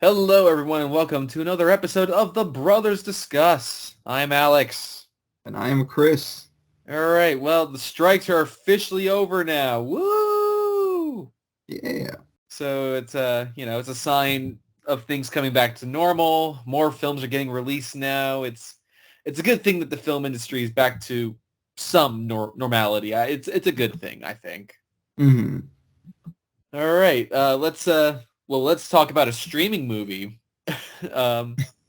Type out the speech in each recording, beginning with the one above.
Hello, everyone, and welcome to another episode of The Brothers Discuss. I'm Alex. And I am Chris. All right, well, the strikes are officially over now. Woo! Yeah. So it's it's a sign of things coming back to normal. More films are getting released now. It's a good thing that the film industry is back to some normality. It's a good thing, I think. Mm-hmm. All right, let's talk about a streaming movie.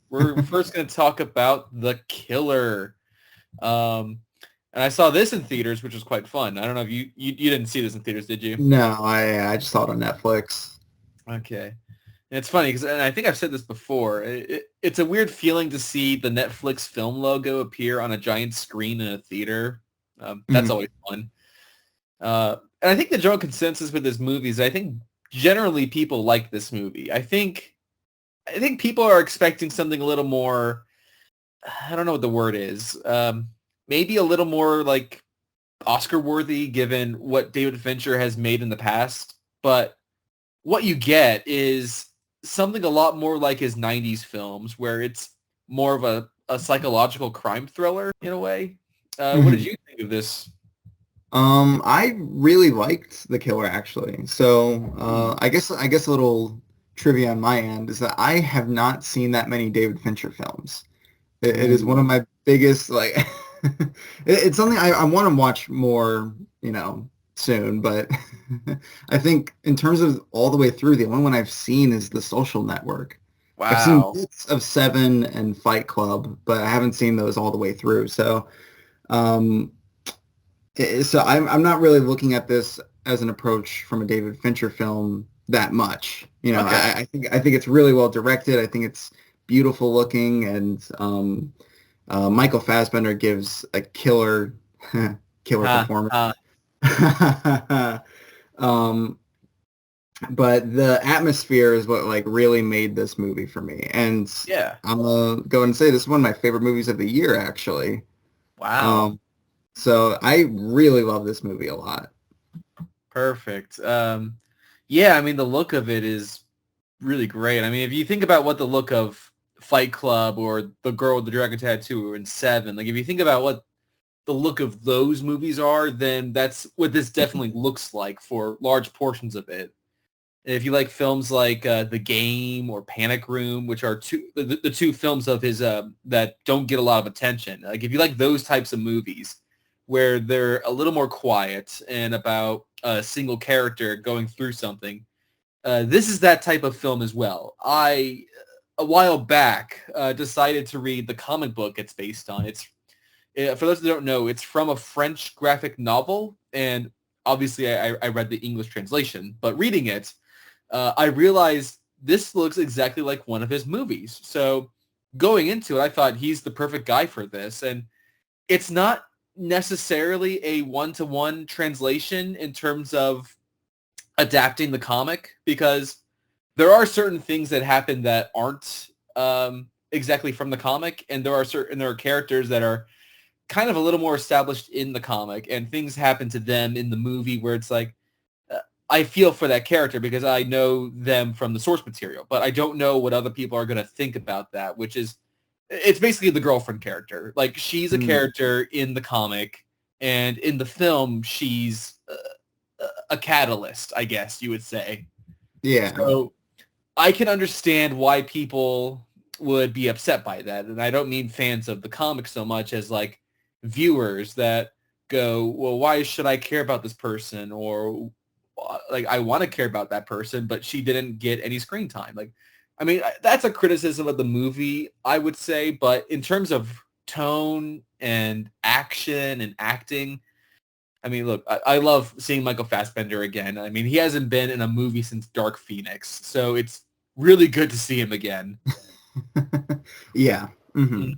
We're first going to talk about The Killer. And I saw this in theaters, which was quite fun. I don't know if you didn't see this in theaters, did you? No, I just saw it on Netflix. Okay. And it's funny because, and I think I've said this before, it's a weird feeling to see the Netflix film logo appear on a giant screen in a theater. That's always fun. And I think the general consensus with this movie is I think generally people like this movie. I think people are expecting something a little more, I don't know what the word is, maybe a little more like Oscar-worthy given what David Fincher has made in the past. But what you get is something a lot more like his 90s films where it's more of a psychological crime thriller in a way. What did you think of this? I really liked The Killer actually. So I guess a little trivia on my end is that I have not seen that many David Fincher films. It is one of my biggest it's something I want to watch more, soon, but I think in terms of all the way through, the only one I've seen is The Social Network. I've seen Wow. bits of Seven and Fight Club, but I haven't seen those all the way through. So um, I'm not really looking at this as an approach from a David Fincher film that much. Okay. I think it's really well directed. I think it's beautiful looking, and Michael Fassbender gives a killer performance. um, but the atmosphere is what really made this movie for me, and Yeah. I'm gonna go and say this is one of my favorite movies of the year, actually. Wow. Um, so I really love this movie a lot. Perfect. Yeah, I mean, the look of it is really great. I mean, if you think about what the look of Fight Club or The Girl with the Dragon Tattoo or in Seven, like if you think about what the look of those movies are, then that's what this definitely looks like for large portions of it. And if you like films like The Game or Panic Room, which are the two films of his that don't get a lot of attention, like if you like those types of movies where they're a little more quiet and about a single character going through something, this is that type of film as well. A while back, decided to read the comic book it's based on. For those that don't know, it's from a French graphic novel, and obviously I read the English translation, but reading it, I realized this looks exactly like one of his movies. So going into it, I thought he's the perfect guy for this, and it's not necessarily a one-to-one translation in terms of adapting the comic, because there are certain things that happen that aren't exactly from the comic, and there are characters that are kind of a little more established in the comic, and things happen to them in the movie where it's like, I feel for that character because I know them from the source material, but I don't know what other people are going to think about that, which is, it's basically the girlfriend character. Like, she's a character in the comic, and in the film, she's a catalyst, I guess you would say. Yeah. So I can understand why people would be upset by that. And I don't mean fans of the comic so much as like viewers that go, well, why should I care about this person? Or like, I want to care about that person, but she didn't get any screen time. Like, I mean, that's a criticism of the movie, I would say. But in terms of tone and action and acting, I mean, look, I love seeing Michael Fassbender again. I mean, he hasn't been in a movie since Dark Phoenix, so it's really good to see him again. Yeah. And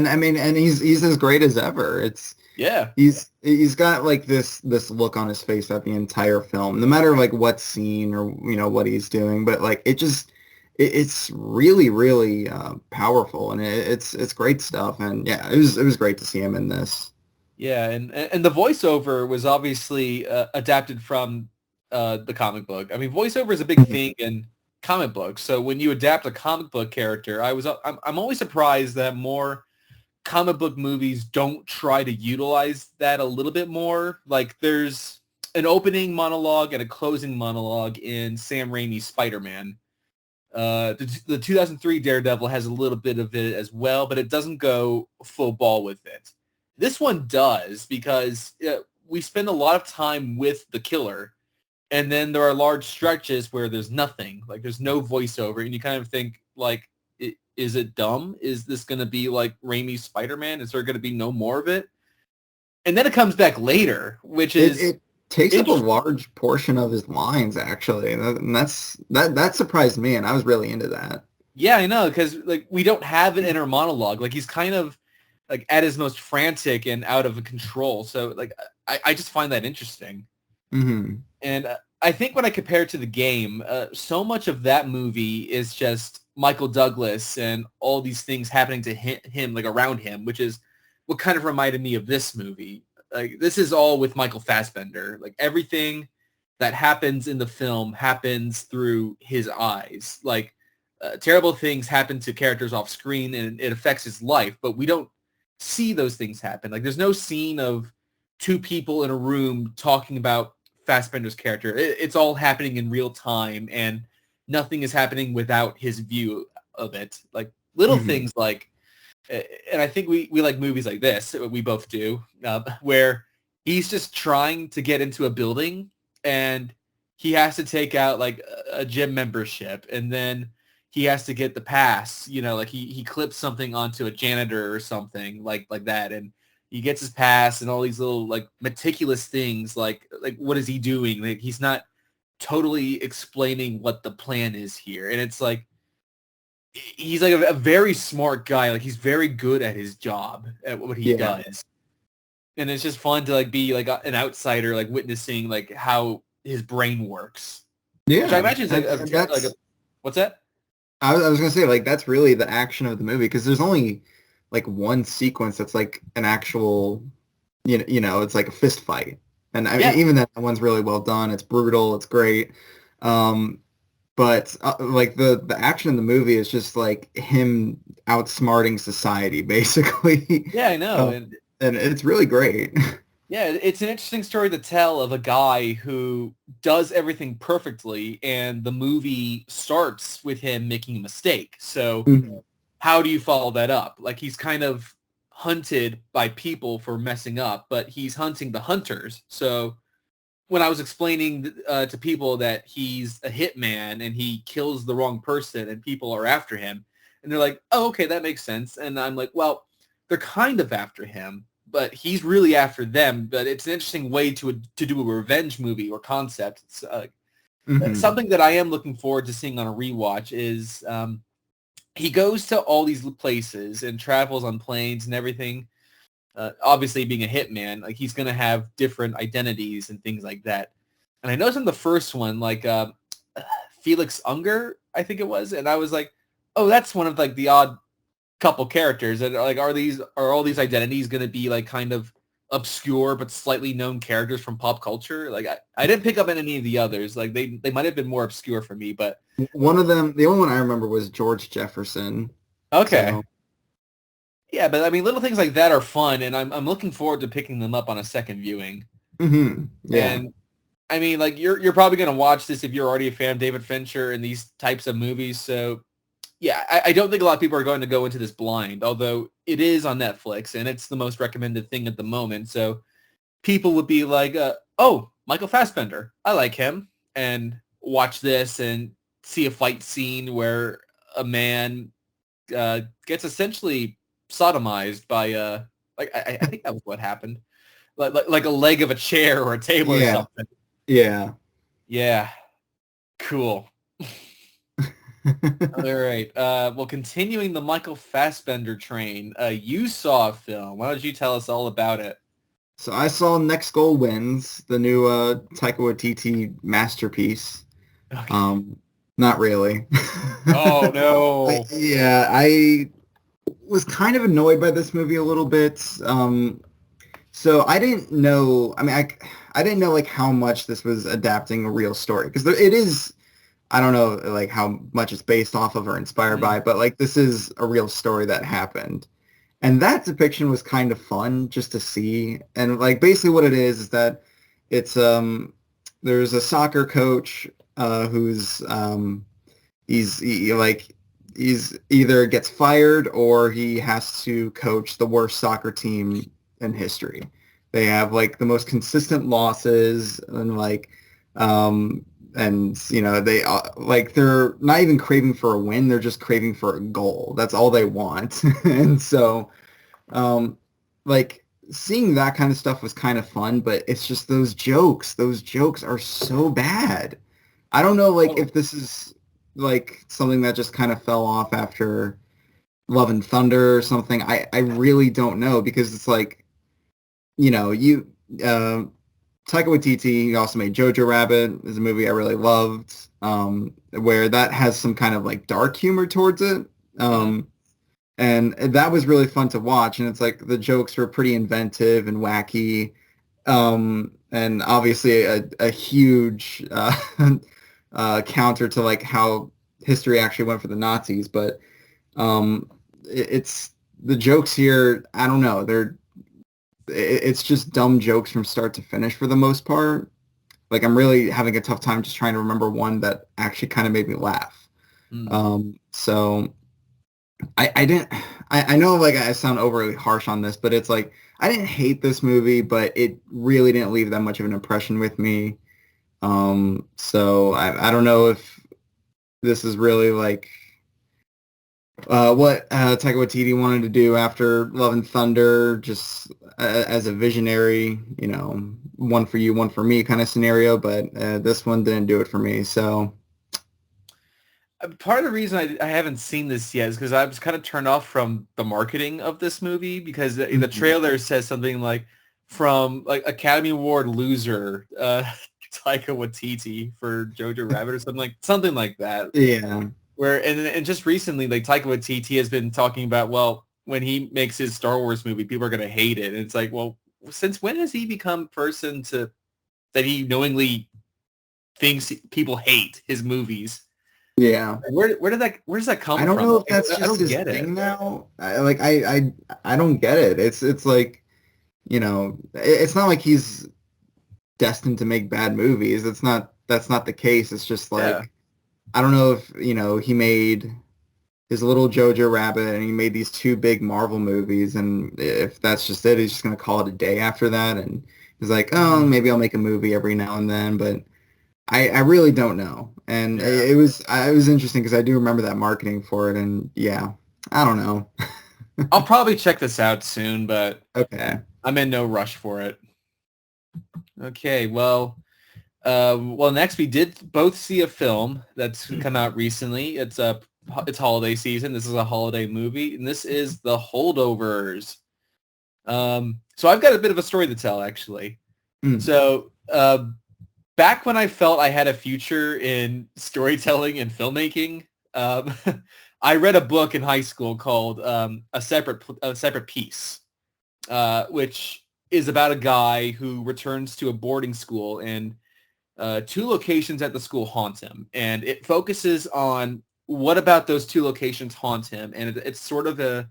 I mean, and he's as great as ever. Yeah. He's got like this look on his face throughout the entire film, no matter like what scene or what he's doing. But like it's really really powerful, and it's great stuff. And yeah, it was great to see him in this. Yeah, and the voiceover was obviously adapted from the comic book. I mean, voiceover is a big thing in comic books. So when you adapt a comic book character, I'm always surprised that more comic book movies don't try to utilize that a little bit more. Like there's an opening monologue and a closing monologue in Sam Raimi's Spider-Man. The 2003 Daredevil has a little bit of it as well, but it doesn't go full ball with it. This one does because we spend a lot of time with the killer, and then there are large stretches where there's nothing, like there's no voiceover, and you kind of think like, is it dumb? Is this going to be like Raimi's Spider-Man? Is there going to be no more of it? And then it comes back later, which is it takes up a large portion of his lines actually, and that surprised me, and I was really into that. Yeah, I know, because like we don't have an inner monologue. Like he's kind of like at his most frantic and out of control. So like I just find that interesting. Mm-hmm. And I think when I compare it to the game, so much of that movie is just Michael Douglas and all these things happening to him, like around him, which is what kind of reminded me of this movie. Like this is all with Michael Fassbender. Like everything that happens in the film happens through his eyes. Like terrible things happen to characters off screen and it affects his life, but we don't see those things happen. Like there's no scene of two people in a room talking about Fassbender's character. It's all happening in real time and nothing is happening without his view of it. Like little things like, and I think we like movies like this, we both do, where he's just trying to get into a building and he has to take out like a gym membership and then he has to get the pass, you know, like he clips something onto a janitor or something like that. And he gets his pass and all these little like meticulous things, like what is he doing? Like he's not totally explaining what the plan is here. And it's like, he's like a very smart guy. Like he's very good at his job, at what he does. And it's just fun to like be like an outsider, like witnessing like how his brain works. Yeah. Which I imagine is what's that? I was going to say, like, that's really the action of the movie, because there's only like one sequence that's like an actual, you know, it's like a fist fight. And I mean, even that one's really well done. It's brutal. It's great. But like the action in the movie is just like him outsmarting society, basically. Yeah, I know. And it's really great. Yeah, it's an interesting story to tell of a guy who does everything perfectly, and the movie starts with him making a mistake. So how do you follow that up? Like he's kind of hunted by people for messing up, but he's hunting the hunters. So when I was explaining to people that he's a hitman and he kills the wrong person and people are after him, and they're like, oh, okay, that makes sense. And I'm like, well, they're kind of after him, but he's really after them. But it's an interesting way to do a revenge movie or concept. It's something that I am looking forward to seeing on a rewatch is he goes to all these places and travels on planes and everything. Obviously, being a hitman, like he's going to have different identities and things like that. And I noticed in the first one, like Felix Unger, I think it was, and I was like, oh, that's one of like the odd couple characters. And like, are all these identities going to be like kind of obscure but slightly known characters from pop culture? Like I didn't pick up on any of the others. Like they might have been more obscure for me, but one of them, the only one I remember was George Jefferson. Okay. So. Yeah, but I mean, little things like that are fun, and I'm looking forward to picking them up on a second viewing. Yeah. And I mean, like you're probably gonna watch this if you're already a fan of David Fincher and these types of movies. So yeah, I don't think a lot of people are going to go into this blind, although it is on Netflix and it's the most recommended thing at the moment. So people would be like, oh, Michael Fassbender, I like him, and watch this and see a fight scene where a man gets essentially sodomized by like I think that was what happened, like a leg of a chair or a table or something. Yeah, cool. All right, well, continuing the Michael Fassbender train, you saw a film. Why don't you tell us all about it? So I saw Next Goal Wins, the new Taika Waititi masterpiece. Okay. Not really. Oh no. I was kind of annoyed by this movie a little bit. So I didn't know. I mean, I didn't know like how much this was adapting a real story, because it is. I don't know like how much it's based off of or inspired by, but like this is a real story that happened. And that depiction was kind of fun just to see. And like basically what it is that it's there's a soccer coach who's like he's either gets fired or he has to coach the worst soccer team in history. They have like the most consistent losses and like and you know they like they're not even craving for a win, they're just craving for a goal. That's all they want. And so like seeing that kind of stuff was kind of fun, but it's just those jokes are so bad. I don't know like if this is like something that just kind of fell off after Love and Thunder or something. I really don't know because it's like, you know, Taika Waititi, he also made Jojo Rabbit, is a movie I really loved, where that has some kind of like dark humor towards it. And that was really fun to watch. And it's like the jokes were pretty inventive and wacky. And obviously a huge counter to like how history actually went for the Nazis. But it's the jokes here, I don't know, it's just dumb jokes from start to finish for the most part. Like I'm really having a tough time just trying to remember one that actually kind of made me laugh. So I didn't I know like I sound overly harsh on this, but it's like I didn't hate this movie, but it really didn't leave that much of an impression with me. So I don't know if this is really like what Taika Waititi wanted to do after Love and Thunder, just as a visionary, you know, one for you, one for me kind of scenario. But this one didn't do it for me. So part of the reason I haven't seen this yet is because I was kind of turned off from the marketing of this movie because the trailer says something like from like Academy Award loser Taika Waititi for Jojo Rabbit or something like that. Yeah. Where and just recently, like Taika Waititi has been talking about, well, when he makes his Star Wars movie, people are going to hate it. And it's like, well, since when has he become a person that he knowingly thinks people hate his movies? Yeah. Where does that come from? I don't know if that's just I don't his get thing it. now. I don't get it. It's like, you know, it's not like he's destined to make bad movies. That's not the case. It's just like I don't know if, you know, he made his little Jojo Rabbit and he made these two big Marvel movies, and if that's just it, he's just gonna call it a day after that, and he's like, oh, maybe I'll make a movie every now and then, but I really don't know. And it was interesting because I do remember that marketing for it, and yeah, I don't know. I'll probably check this out soon, but Okay. I'm in no rush for it. Okay, well, next we did both see a film that's come out recently. It's holiday season. This is a holiday movie, and this is The Holdovers. So I've got a bit of a story to tell, actually. So back when I felt I had a future in storytelling and filmmaking, I read a book in high school called A Separate Piece, which is about a guy who returns to a boarding school, and two locations at the school haunt him. And it focuses on what about those two locations haunt him. And it's sort of a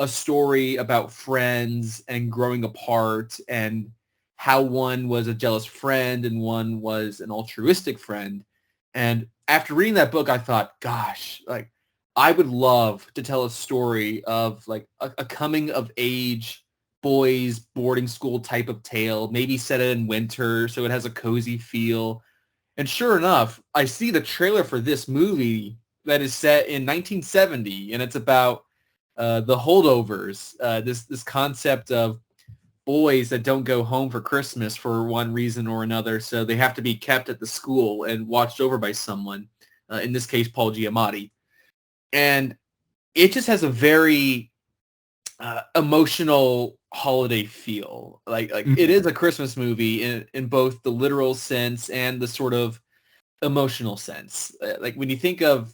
story about friends and growing apart, and how one was a jealous friend and one was an altruistic friend. And after reading that book, I thought, gosh, like I would love to tell a story of like a coming of age boys boarding school type of tale, maybe set it in winter so it has a cozy feel. And sure enough, I see the trailer for this movie that is set in 1970, and it's about the holdovers, this concept of boys that don't go home for Christmas for one reason or another, so they have to be kept at the school and watched over by someone, in this case, Paul Giamatti. And it just has a very emotional holiday feel. Like it is a Christmas movie in both the literal sense and the sort of emotional sense. Like when you think of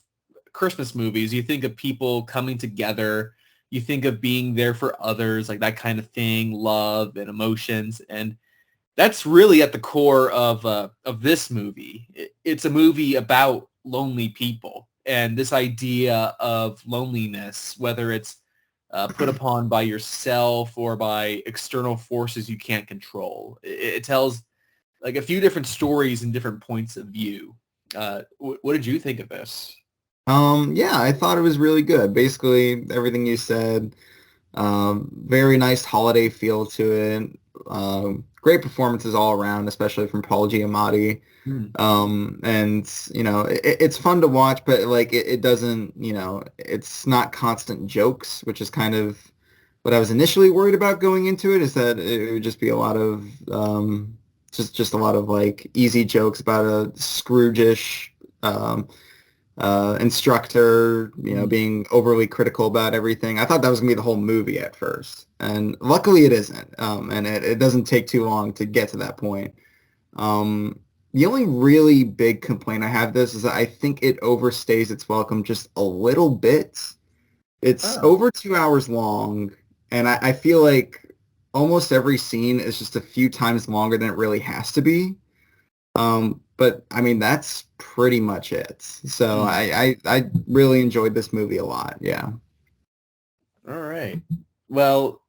Christmas movies, you think of people coming together, you think of being there for others, like that kind of thing, love and emotions. And that's really at the core of this movie. It's a movie about lonely people. And this idea of loneliness, whether it's put upon by yourself or by external forces you can't control. It tells like a few different stories and different points of view. What did you think of this? Yeah, I thought it was really good. Basically, everything you said. Very nice holiday feel to it. Great performances all around, especially from Paul Giamatti. Hmm. And it's fun to watch, but like it doesn't, it's not constant jokes, which is kind of what I was initially worried about going into it, is that it would just be a lot of just a lot of like easy jokes about a Scrooge-ish instructor, being overly critical about everything. I thought that was gonna be the whole movie at first, and luckily it isn't. And it doesn't take too long to get to that point. The only really big complaint I have this is that I think it overstays its welcome just a little bit. It's Oh. over 2 hours long, and I feel like almost every scene is just a few times longer than it really has to be. But I mean, that's pretty much it. So Hmm. I really enjoyed this movie a lot. Yeah. All right. Well,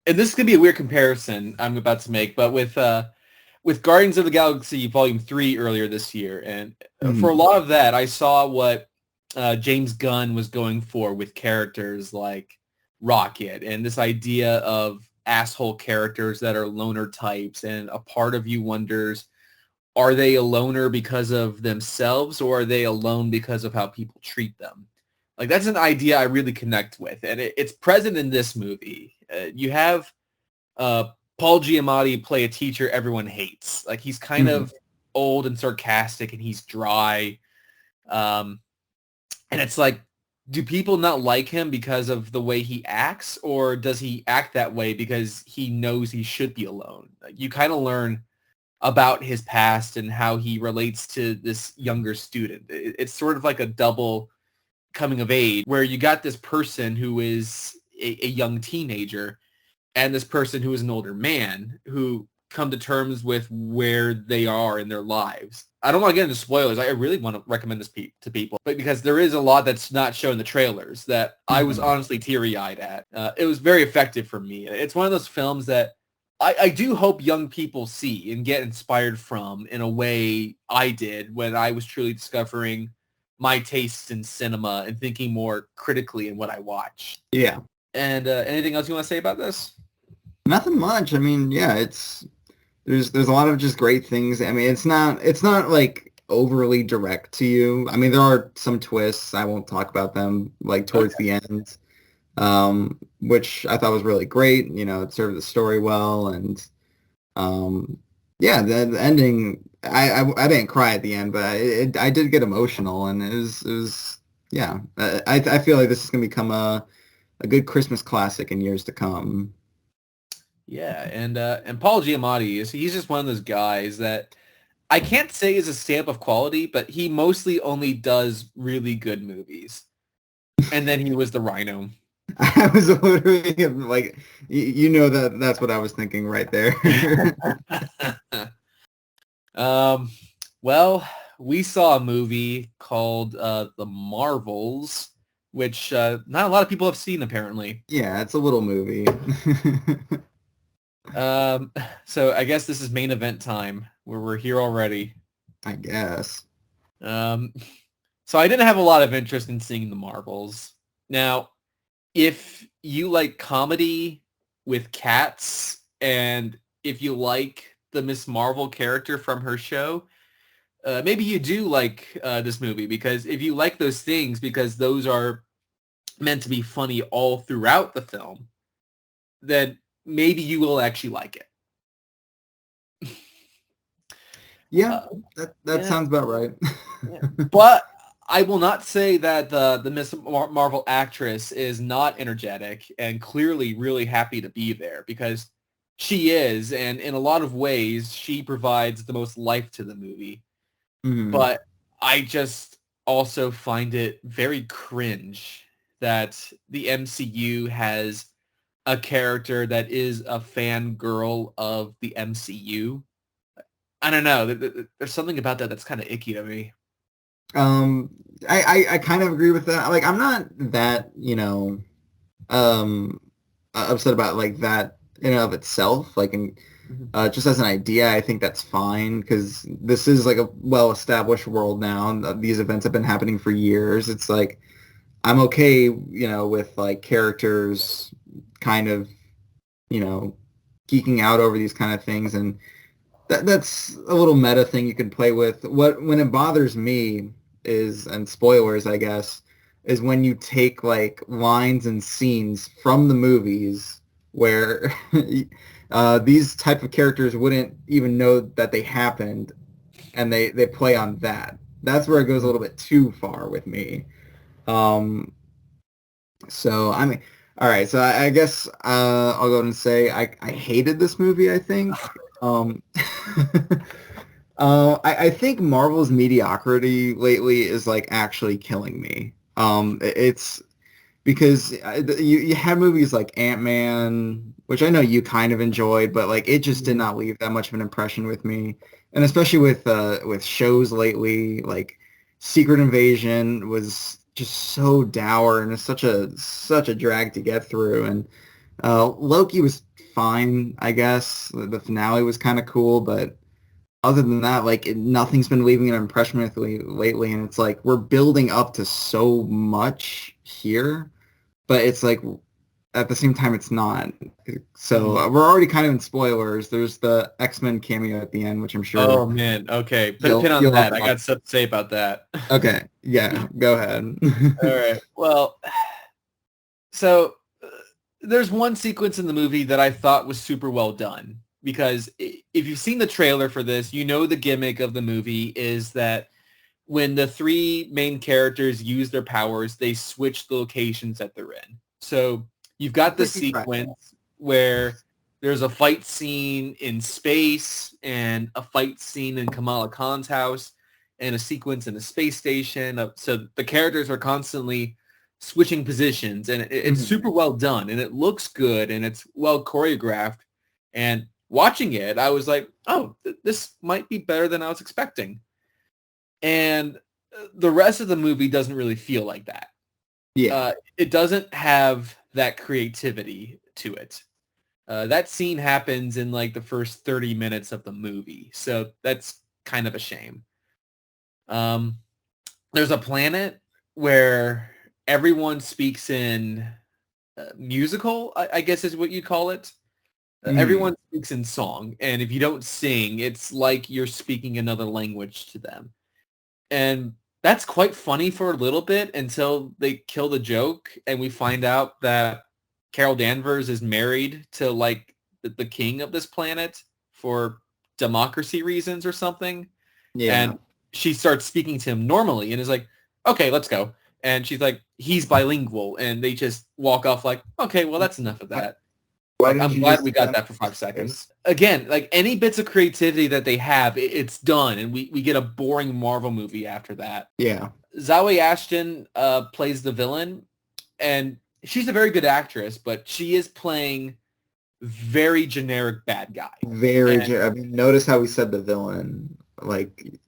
and this is gonna be a weird comparison I'm about to make, but with Guardians of the Galaxy Volume 3 earlier this year, and for a Mhm. lot of that, I saw what James Gunn was going for with characters like Rocket and this idea of asshole characters that are loner types, and a part of you wonders, are they a loner because of themselves or are they alone because of how people treat them? Like that's an idea I really connect with, and it's present in this movie. You have uh, Paul Giamatti play a teacher everyone hates. Like he's kind Mhm. of old and sarcastic, and he's dry. Um, and it's like, do people not like him because of the way he acts, or does he act that way because he knows he should be alone? Like, you kind of learn about his past and how he relates to this younger student. It's sort of like a double coming of age where you got this person who is a young teenager and this person who is an older man who come to terms with where they are in their lives. I don't want to get into spoilers. I really want to recommend this to people, but because there is a lot that's not shown in the trailers that I was Mhm. honestly teary-eyed at. It was very effective for me. It's one of those films that I do hope young people see and get inspired from in a way I did when I was truly discovering my tastes in cinema and thinking more critically in what I watch. Yeah. And anything else you want to say about this? Nothing much. I mean, yeah, there's a lot of just great things. I mean, it's not like overly direct to you. I mean, there are some twists. I won't talk about them like towards Okay. the end, which I thought was really great. It served the story well, and um, yeah, the ending. I didn't cry at the end, but I did get emotional, and it was yeah. I feel like this is gonna become a good Christmas classic in years to come. Yeah, and Paul Giamatti he's just one of those guys that I can't say is a stamp of quality, but he mostly only does really good movies. And then he was the Rhino. I was literally like, that's what I was thinking right there. um, well, we saw a movie called The Marvels, which not a lot of people have seen apparently. Yeah, it's a little movie. Um, so I guess this is main event time where we're here already. I guess. Um, so I didn't have a lot of interest in seeing The Marvels. Now, if you like comedy with cats and if you like the Miss Marvel character from her show, maybe you do like this movie because if you like those things because those are meant to be funny all throughout the film, then maybe you will actually like it. Yeah, Uh, that yeah, sounds about right. yeah. But I will not say that the Miss Marvel actress is not energetic and clearly really happy to be there because she is, and in a lot of ways, she provides the most life to the movie. Mhm. But I just also find it very cringe that the MCU has a character that is a fangirl of the MCU. I don't know. There's something about that that's kind of icky to me. Um, I kind of agree with that. Like, I'm not that, um, upset about like that in and of itself. Like, Mhm. just as an idea, I think that's fine because this is like a well-established world now. And these events have been happening for years. It's like I'm okay, with like characters kind of, you know, geeking out over these kind of things, and that's a little meta thing you can play with. When it bothers me is, and spoilers, I guess, is when you take like lines and scenes from the movies where these type of characters wouldn't even know that they happened, and they play on that. That's where it goes a little bit too far with me. Um, so I mean, all right. So I guess I'll go ahead and say I hated this movie. I think. I think Marvel's mediocrity lately is like actually killing me. It's because you had movies like Ant-Man, which I know you kind of enjoyed, but like it just did Mhm. not leave that much of an impression with me. And especially with shows lately, like Secret Invasion was just so dour and it's such a drag to get through. And Loki was fine, I guess. The finale was kind of cool, but other than that, like nothing's been leaving an impression with me lately. And it's like we're building up to so much here, but it's like at the same time it's not. So Mhm. we're already kind of in spoilers. There's the X-Men cameo at the end, which I'm sure Oh man, okay. Put a pin you'll on have that. to I watch. got stuff to say about that. Okay, yeah, go ahead. All right. Well, so there's one sequence in the movie that I thought was super well done because if you've seen the trailer for this, you know the gimmick of the movie is that when the three main characters use their powers, they switch the locations that they're in. So you've got the Freaky Friday. sequence where there's a fight scene in space and a fight scene in Kamala Khan's house and a sequence in a space station. So the characters are constantly switching positions and it's Mhm. super well done and it looks good and it's well choreographed. And watching it, I was like, oh, this might be better than I was expecting. And the rest of the movie doesn't really feel like that. Yeah. It doesn't have that creativity to it. That scene happens in like the first 30 minutes of the movie, so that's kind of a shame. Um, there's a planet where everyone speaks in musical, I guess is what you call it. Mhm. Everyone speaks in song, and if you don't sing, it's like you're speaking another language to them. And that's quite funny for a little bit until they kill the joke and we find out that Carol Danvers is married to like the king of this planet for democracy reasons or something. Yeah. And she starts speaking to him normally and is like, okay, let's go. And she's like, he's bilingual. And they just walk off like, okay, well, that's enough of Why, that. why Like, didn't I'm you glad just we say got that in that for the five first place? seconds. Again, like any bits of creativity that they have, it's done, and we get a boring Marvel movie after that. Yeah. Zoe Ashton plays the villain, and she's a very good actress, but she is playing very generic bad guy. Very. And I mean, notice how we said the villain. Like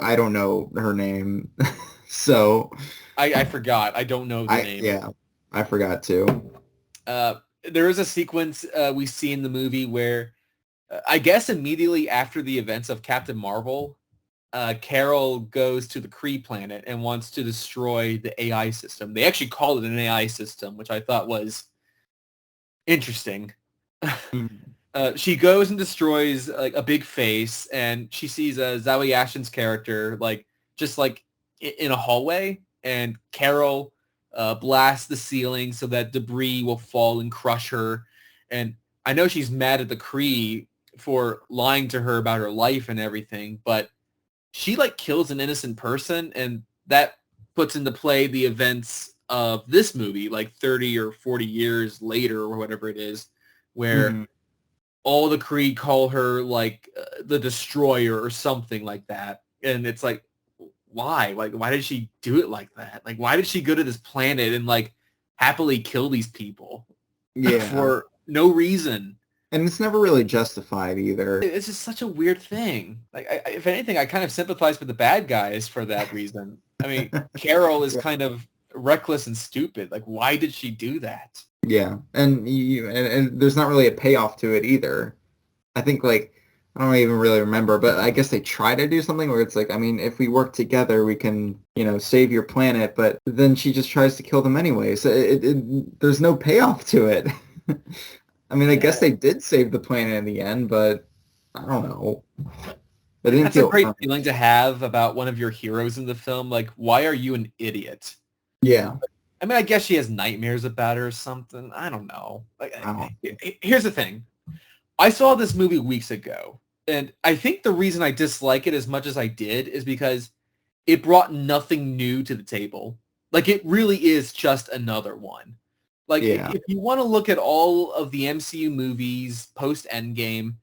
I don't know her name, so I forgot. I don't know the name. yeah, I forgot to. There is a sequence we see in the movie where I guess immediately after the events of Captain Marvel, Carol goes to the Kree planet and wants to destroy the AI system. They actually call it an AI system, which I thought was interesting. Mhm. She goes and destroys like a big face, and she sees Zoe Ashton's character like just like in a hallway, and Carol blasts the ceiling so that debris will fall and crush her. And I know she's mad at the Kree for lying to her about her life and everything, but she like kills an innocent person, and that puts into play the events of this movie like 30 or 40 years later or whatever it is, where Mhm. all the Kree call her like the Destroyer or something like that. And it's like, why? Like, why did she do it like that? Like, why did she go to this planet and like happily kill these people Yeah. for no reason? And it's never really justified either. It's just such a weird thing. Like, if anything, I kind of sympathize with the bad guys for that reason. I mean, Carol is Yeah. kind of reckless and stupid. Like, why did she do that? Yeah, and and there's not really a payoff to it either. I think like I don't even really remember, but I guess they try to do something where it's like, I mean, if we work together, we can, save your planet. But then she just tries to kill them anyway. So there's no payoff to it. I mean, I guess Yeah. they did save the planet in the end, but I don't know. It didn't That's a feel great earned. feeling to have about one of your heroes in the film. Like, why are you an idiot? Yeah. I mean, I guess she has nightmares about her or something. I don't know. Like, I don't. here's the thing. I saw this movie weeks ago, and I think the reason I dislike it as much as I did is because it brought nothing new to the table. Like, it really is just another one. Like, Yeah. if you want to look at all of the MCU movies post-Endgame,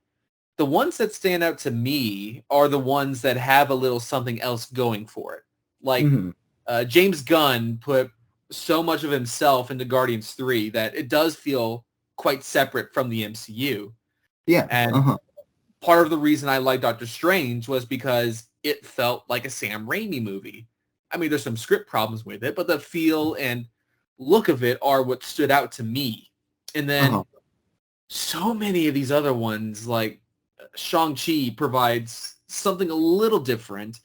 the ones that stand out to me are the ones that have a little something else going for it. Like, Hmm. James Gunn put so much of himself into Guardians 3 that it does feel quite separate from the MCU. Yeah. And Uh-huh. part of the reason I liked Doctor Strange was because it felt like a Sam Raimi movie. I mean, there's some script problems with it, but the feel and look of it are what stood out to me. And Uh-huh. then so many of these other ones, like Shang-Chi, provides something a little different,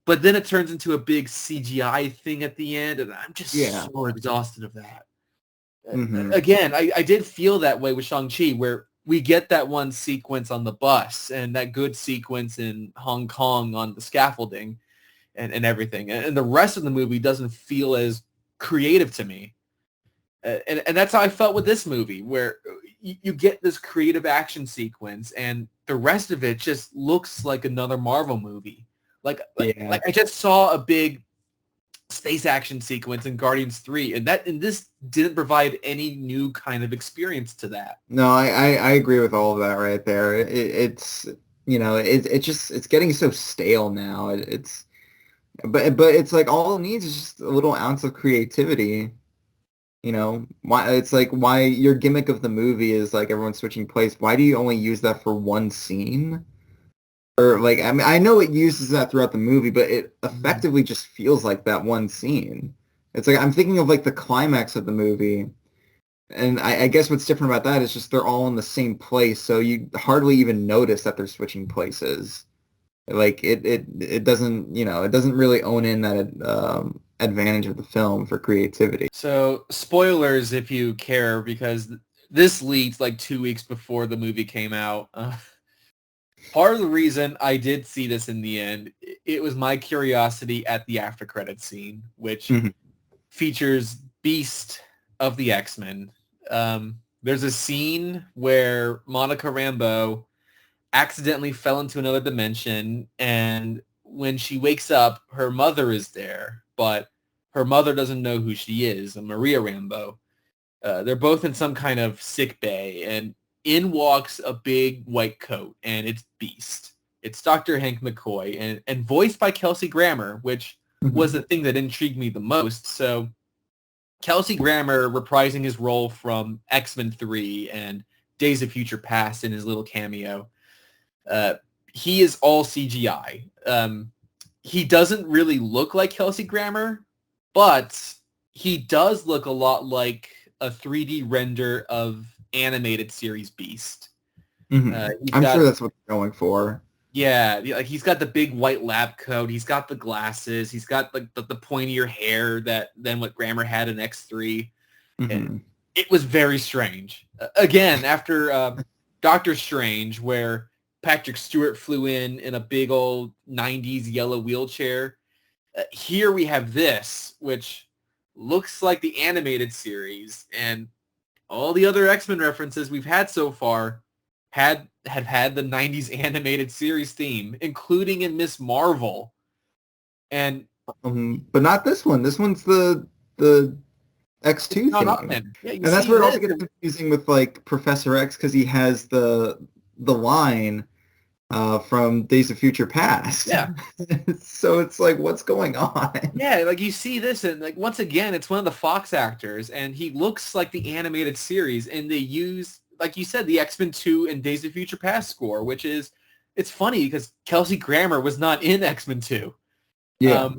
but then it turns into a big CGI thing at the end, and I'm just Yeah. so exhausted of that. Hmm. Again, I did feel that way with Shang-Chi, where we get that one sequence on the bus and that good sequence in Hong Kong on the scaffolding and everything. And the rest of the movie doesn't feel as creative to me. And that's how I felt with this movie, where you get this creative action sequence and the rest of it just looks like another Marvel movie. Yeah. Like I just saw a big space action sequence in Guardians 3, and this didn't provide any new kind of experience to that. No, I agree with all of that right there. It's it's getting so stale now. But it's like all it needs is just a little ounce of creativity. Why it's like why your gimmick of the movie is like everyone switching place. Why do you only use that for one scene? Or like I mean I know it uses that throughout the movie, but it effectively just feels like that one scene. It's like I'm thinking of like the climax of the movie. And I guess what's different about that is just they're all in the same place, so you hardly even notice that they're switching places. Like it doesn't, it doesn't really own in that advantage of the film for creativity. So spoilers if you care, because this leaks like 2 weeks before the movie came out. Part of the reason I did see this in the end, it was my curiosity at the after credit scene, which Mhm. features Beast of the X-Men. There's a scene where Monica Rambeau accidentally fell into another dimension, and when she wakes up, her mother is there, but her mother doesn't know who she is, Maria Rambeau. They're both in some kind of sick bay, and in walks a big white coat, and it's Beast. It's Dr. Hank McCoy, and voiced by Kelsey Grammer, which was Mhm. the thing that intrigued me the most. So Kelsey Grammer reprising his role from X-Men 3 and Days of Future Past in his little cameo. Uh, he is all CGI. He doesn't really look like Kelsey Grammer, but he does look a lot like a 3D render of animated series Beast. He's I'm sure got that's what they're going for. like he's got the big white lab coat. He's got the glasses. He's got like the pointier hair than what Grammer had in X3. And Hmm. it was very strange. Again, after Doctor Strange, where Patrick Stewart flew in a big old 90s yellow wheelchair, here we have this, which looks like the animated series, and all the other X-Men references we've had so far have had the 90s animated series theme, including in Miss Marvel. And But not this one. This one's the it's X2 not on theme. there. Yeah, you And that's see where it this. also gets confusing with like Professor X because he has the line from Days of Future Past. Yeah. So it's like, what's going on? Yeah, like you see this, and like once again, it's one of the Fox actors, and he looks like the animated series, and they use like you said, the X-Men 2 and Days of Future Past score, which is, it's funny because Kelsey Grammer was not in X-Men 2. Yeah.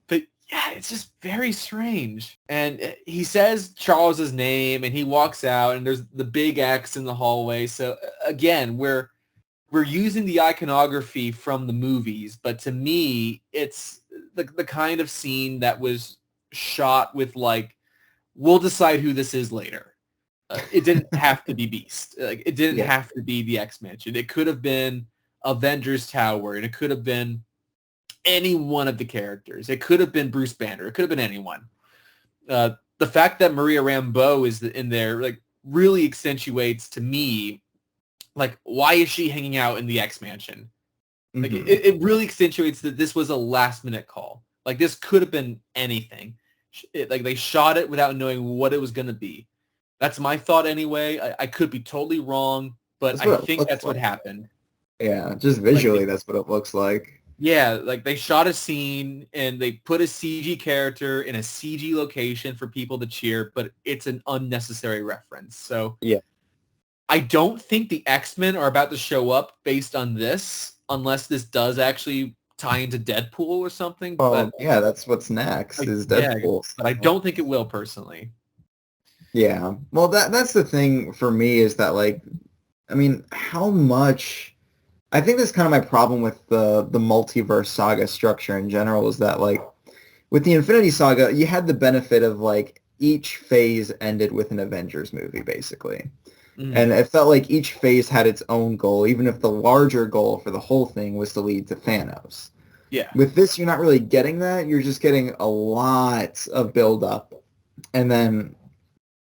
But yeah, it's just very strange. And he says Charles's name and he walks out and there's the big X in the hallway. So again, we're using the iconography from the movies, but to me, it's the kind of scene that was shot with like, we'll decide who this is later. It didn't have to be Beast. Like, it didn't Yeah. have to be the X-Mansion. It could have been Avengers Tower, and it could have been any one of the characters. It could have been Bruce Banner. It could have been anyone. The fact that Maria Rambeau is in there, like, really accentuates to me, like, why is she hanging out in the X-Mansion? Like, it really accentuates that this was a last-minute call. Like, this could have been anything. Like, they shot it without knowing what it was going to be. That's my thought anyway. I could be totally wrong, but I think that's what happened. Yeah, just visually, that's what it looks like. Yeah, like they shot a scene and they put a CG character in a CG location for people to cheer, but it's an unnecessary reference. So yeah, I don't think the X-Men are about to show up based on this, unless this does actually tie into Deadpool or something. Well, yeah, that's what's next is Deadpool. Yeah, but I don't think it will personally. Yeah, well, that's the thing for me is that, like, I mean, how much... I think that's kind of my problem with the multiverse saga structure in general is that, like, with the Infinity Saga, you had the benefit of, like, each phase ended with an Avengers movie, basically. Mm. And it felt like each phase had its own goal, even if the larger goal for the whole thing was to lead to Thanos. Yeah. With this, you're not really getting that. You're just getting a lot of build-up. And then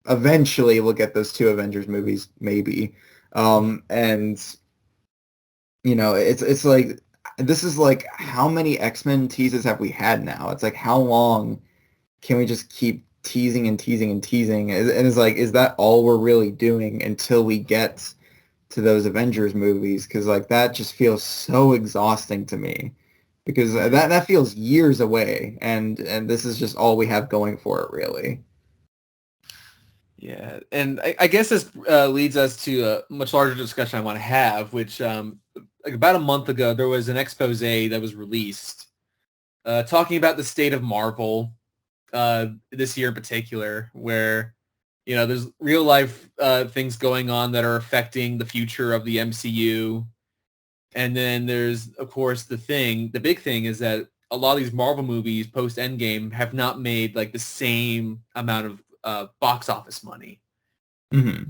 eventually we'll get those 2 Avengers movies, maybe. And... You know, it's like, this is like, how many X-Men teases have we had now? It's like, how long can we just keep teasing and teasing and teasing? And it's like, is that all we're really doing until we get to those Avengers movies? Because, like, that just feels so exhausting to me. Because that feels years away, and this is just all we have going for it, really. Yeah, and I guess this leads us to a much larger discussion I want to have, which... like about a month ago, there was an expose that was released talking about the state of Marvel this year in particular, where, you know, there's real life things going on that are affecting the future of the MCU. And then there's, of course, the big thing is that a lot of these Marvel movies post Endgame have not made like the same amount of box office money. Mm-hmm.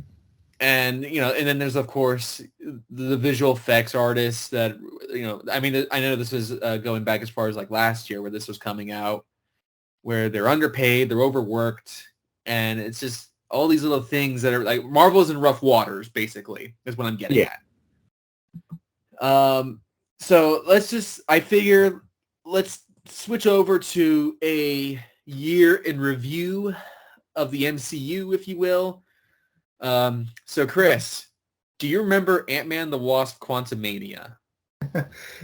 And, you know, and then there's, of course, the visual effects artists that, you know, I mean, I know this was going back as far as like last year where this was coming out, where they're underpaid, they're overworked, and it's just all these little things that are like Marvel's in rough waters, basically, is what I'm getting at. So I figure let's switch over to a year in review of the MCU, if you will. So Chris, do you remember Ant-Man the Wasp: Quantumania?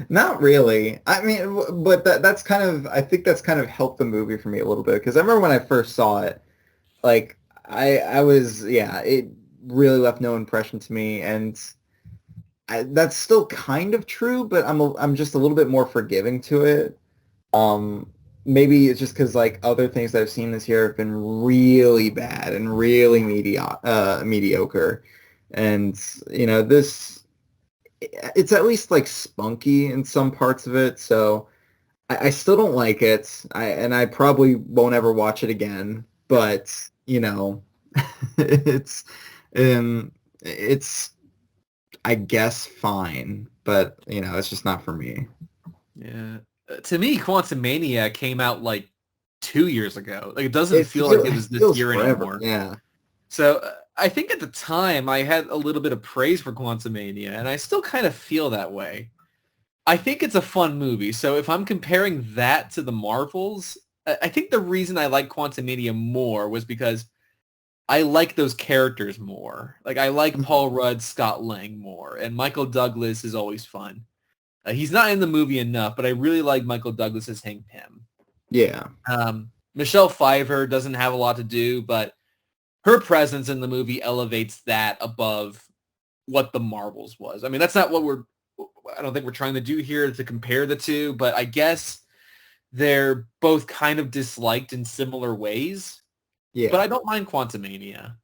Not really. I mean, but that's kind of, I think that's kind of helped the movie for me a little bit, because I remember when I first saw it, like, I was, yeah, it really left no impression to me, and that's still kind of true, but I'm just a little bit more forgiving to it. Maybe it's just because, like, other things that I've seen this year have been really bad and really mediocre. And, you know, it's at least, like, spunky in some parts of it, so I still don't like it, and I probably won't ever watch it again, but, you know, it's, I guess, fine, but, you know, it's just not for me. Yeah. To me, Quantumania came out like 2 years ago. Like, it doesn't feel like it was this year anymore. Yeah. So I think at the time I had a little bit of praise for Quantumania, and I still kind of feel that way. I think it's a fun movie. So if I'm comparing that to the Marvels, I think the reason I like Quantumania more was because I like those characters more. Like, I like Paul Rudd, Scott Lang more, and Michael Douglas is always fun. He's not in the movie enough, but I really like Michael Douglas as Hank Pym. Yeah. Michelle Pfeiffer doesn't have a lot to do, but her presence in the movie elevates that above what the Marvels was. I mean, that's not what I don't think we're trying to do here to compare the two, but I guess they're both kind of disliked in similar ways. Yeah. But I don't mind Quantumania.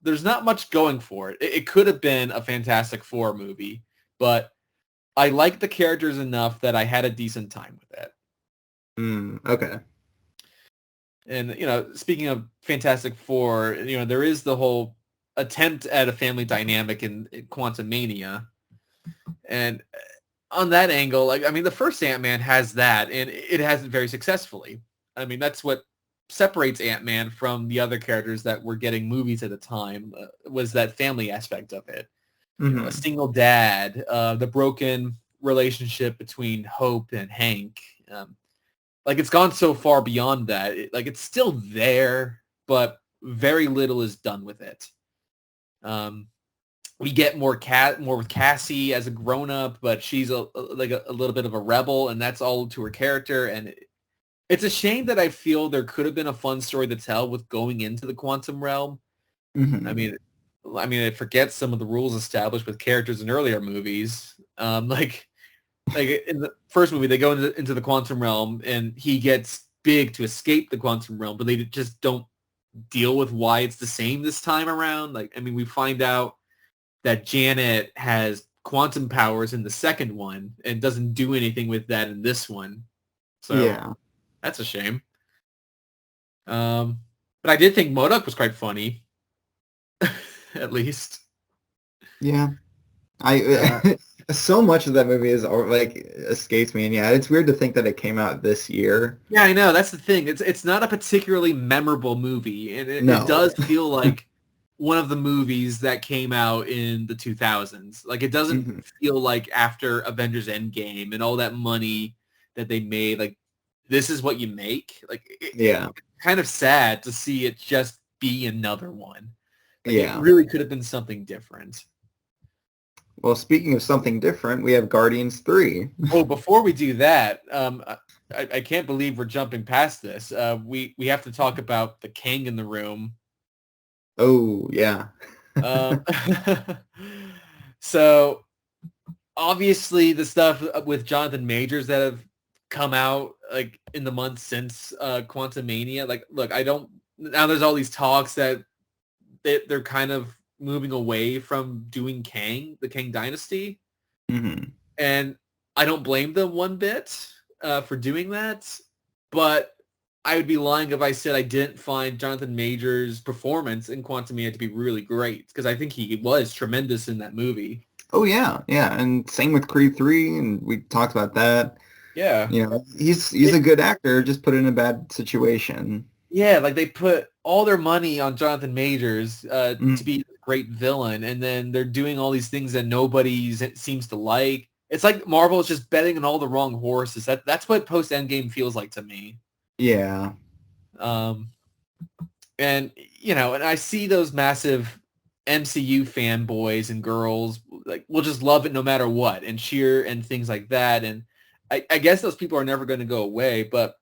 There's not much going for it. It could have been a Fantastic Four movie, but I like the characters enough that I had a decent time with it. Okay. And, speaking of Fantastic Four, there is the whole attempt at a family dynamic in Quantumania. And on that angle, the first Ant-Man has that, and it has it very successfully. I mean, that's what separates Ant-Man from the other characters that were getting movies at the time, was that family aspect of it. A single dad, the broken relationship between Hope and Hank. It's gone so far beyond that. It's still there, but very little is done with it. We get more with Cassie as a grown-up, but she's a little bit of a rebel, and that's all to her character. And it's a shame that I feel there could have been a fun story to tell with going into the quantum realm. I mean, it forgets some of the rules established with characters in earlier movies. Like in the first movie, they go into the quantum realm, and he gets big to escape the quantum realm, but they just don't deal with why it's the same this time around. We find out that Janet has quantum powers in the second one and doesn't do anything with that in this one. So yeah, that's a shame. But I did think MODOK was quite funny, at least. Yeah. So much of that movie is escapes me, and yeah, it's weird to think that it came out this year. Yeah, I know. That's the thing. It's not a particularly memorable movie, and it does feel like one of the movies that came out in the 2000s. It doesn't feel like after Avengers Endgame and all that money that they made, this is what you make. It's kind of sad to see it just be another one. It really could have been something different. Well, speaking of something different, we have Guardians 3. Oh, before we do that, I can't believe we're jumping past this. We have to talk about the Kang in the room. Oh, yeah. So, obviously, the stuff with Jonathan Majors that have come out in the months since Quantumania. Look, now there's all these talks that they're kind of moving away from doing the Kang Dynasty. And I don't blame them one bit for doing that, but I would be lying if I said I didn't find Jonathan Majors' performance in Quantumania to be really great, because I think he was tremendous in that movie. Oh, yeah, yeah, and same with Creed 3, and we talked about that. Yeah. He's a good actor, just put in a bad situation. Yeah, they put all their money on Jonathan Majors to be a great villain, and then they're doing all these things that nobody seems to like. It's like Marvel is just betting on all the wrong horses. That's what post-Endgame feels like to me. Yeah. And, and I see those massive MCU fanboys and girls, will just love it no matter what, and cheer and things like that. And I guess those people are never going to go away, but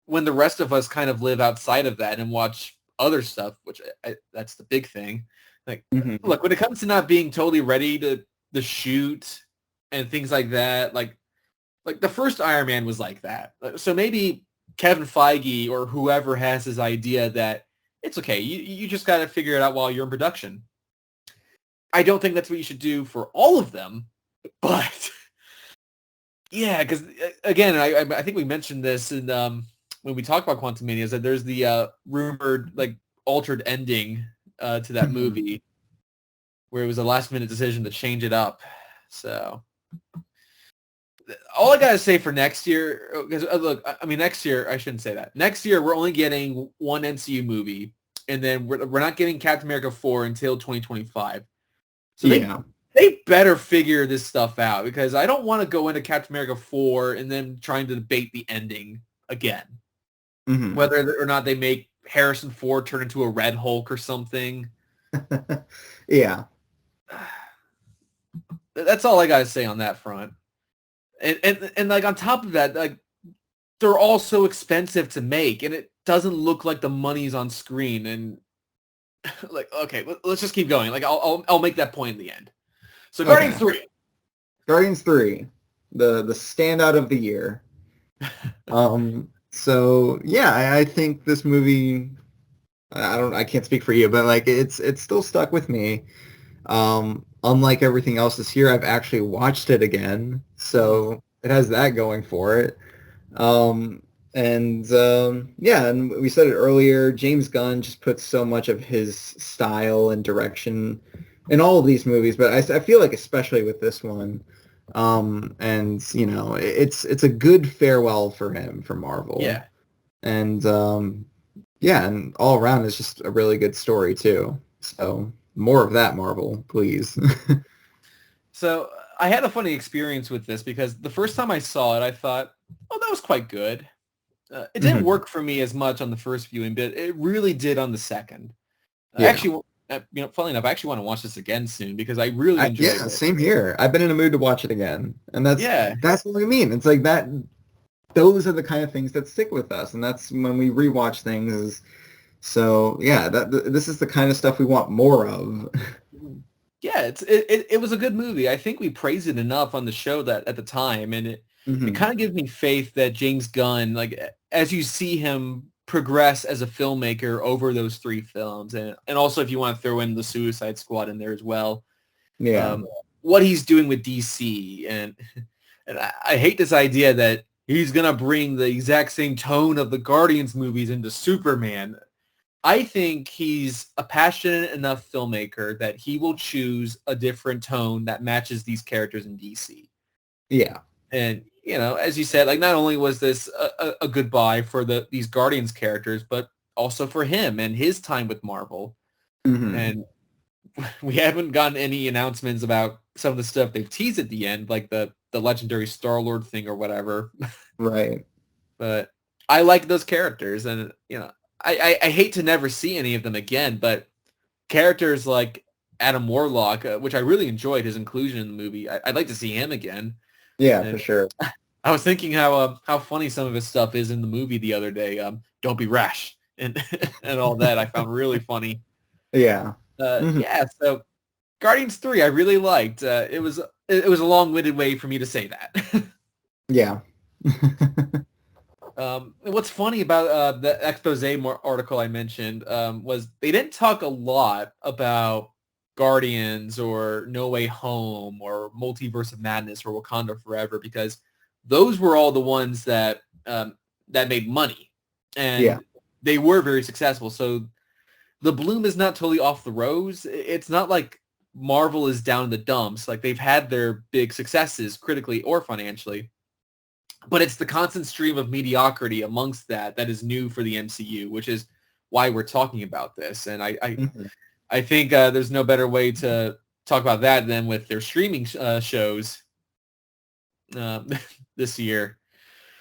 when the rest of us kind of live outside of that and watch other stuff, which that's the big thing. Look, when it comes to not being totally ready to shoot and things like that, like the first Iron Man was like that. So maybe Kevin Feige or whoever has this idea that it's okay, you just got to figure it out while you're in production. I don't think that's what you should do for all of them, but yeah, because again, I think we mentioned this in when we talked about Quantumania, is that there's the rumored altered ending to that movie where it was a last minute decision to change it up. So all I gotta say for next year, because look, next year I shouldn't say that. Next year we're only getting one MCU movie, and then we're not getting Captain America 4 until 2025. So they better figure this stuff out, because I don't want to go into Captain America 4 and then trying to debate the ending again. Whether or not they make Harrison Ford turn into a Red Hulk or something. Yeah. That's all I got to say on that front. And on top of that, they're all so expensive to make, and it doesn't look like the money's on screen. And like, okay, let's just keep going. Like, I'll make that point in the end. So Guardians Okay. 3. Guardians 3, the standout of the year. So yeah, I think this movie, I can't speak for you, but like it's still stuck with me. Unlike everything else this year, I've actually watched it again, so it has that going for it. Um, yeah, and we said it earlier, James Gunn just puts so much of his style and direction in all of these movies, but I feel like especially with this one, and it's a good farewell for him for Marvel, Yeah. and yeah, and all around it's just a really good story too. So more of that, Marvel, please. So I had a funny experience with this because the first time I saw it, I thought, oh, that was quite good. It didn't Mhm. work for me as much on the first viewing, but it really did on the second. Yeah. Actually, funnily enough, I actually want to watch this again soon because I really enjoyed Yeah, it. same here. I've been in a mood to watch it again. And Yeah, that's what we mean. It's like that those are the kind of things that stick with us. And that's when we rewatch things so yeah, this is the kind of stuff we want more of. yeah, it was a good movie. I think we praised it enough on the show that at the time, and it Hmm. kind of gives me faith that James Gunn, like as you see him progress as a filmmaker over those three films, and also if you want to throw in the Suicide Squad in there as well, Yeah. um, what he's doing with DC, and I hate this idea that he's gonna bring the exact same tone of the Guardians movies into Superman. I think he's a passionate enough filmmaker that he will choose a different tone that matches these characters in DC. Yeah. And as you said, like not only was this a goodbye for these Guardians characters, but also for him and his time with Marvel. Hmm. And we haven't gotten any announcements about some of the stuff they've teased at the end, like the legendary Star-Lord thing or whatever. Right. But I like those characters, and I hate to never see any of them again, but characters like Adam Warlock, which I really enjoyed his inclusion in the movie, I'd like to see him again. Yeah, for And sure. I was thinking how funny some of his stuff is in the movie the other day. Don't be rash and and all that I found really funny. Yeah. Hmm. Yeah, so Guardians 3 I really liked. It was a long-winded way for me to say that. Yeah. What's funny about the expose article I mentioned was they didn't talk a lot about Guardians or No Way Home or Multiverse of Madness or Wakanda Forever because those were all the ones that made money Yeah. and they were very successful. So the bloom is not totally off the rose. It's not like Marvel is down in the dumps. Like they've had their big successes critically or financially, but it's the constant stream of mediocrity amongst that is new for the MCU, which is why we're talking about this. And Mhm. I think there's no better way to talk about that than with their streaming shows uh, this year.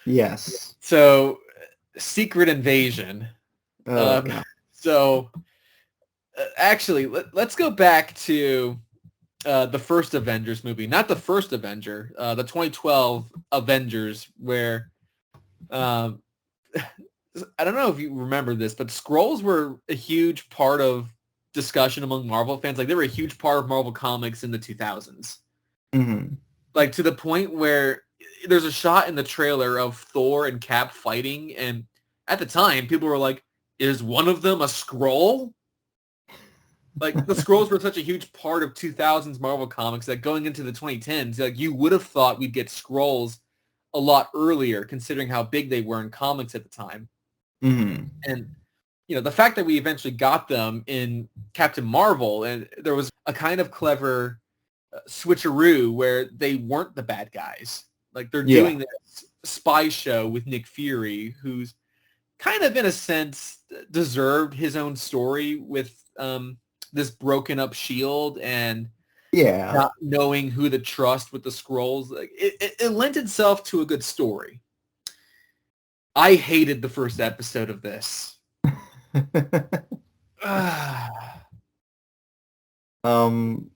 Yes. So, Secret Invasion. Oh Um, god. so, actually, let's go back to the first Avengers movie, not the first Avenger, the 2012 Avengers, where um, I don't know if you remember this, but Skrulls were a huge part of discussion among Marvel fans. Like they were a huge part of Marvel Comics in the 2000s. Hmm. Like to the point where there's a shot in the trailer of Thor and Cap fighting, and at the time people were like, "Is one of them a Skrull?" Like the Skrulls were such a huge part of 2000s Marvel Comics that going into the 2010s, like you would have thought we'd get Skrulls a lot earlier, considering how big they were in comics at the time. Hmm. And the fact that we eventually got them in Captain Marvel, and there was a kind of clever switcheroo where they weren't the bad guys. Like they're Yeah. doing this spy show with Nick Fury, who's kind of in a sense deserved his own story with this broken up shield and Yeah. not knowing who to trust with the scrolls. Like, it lent itself to a good story. I hated the first episode of this. um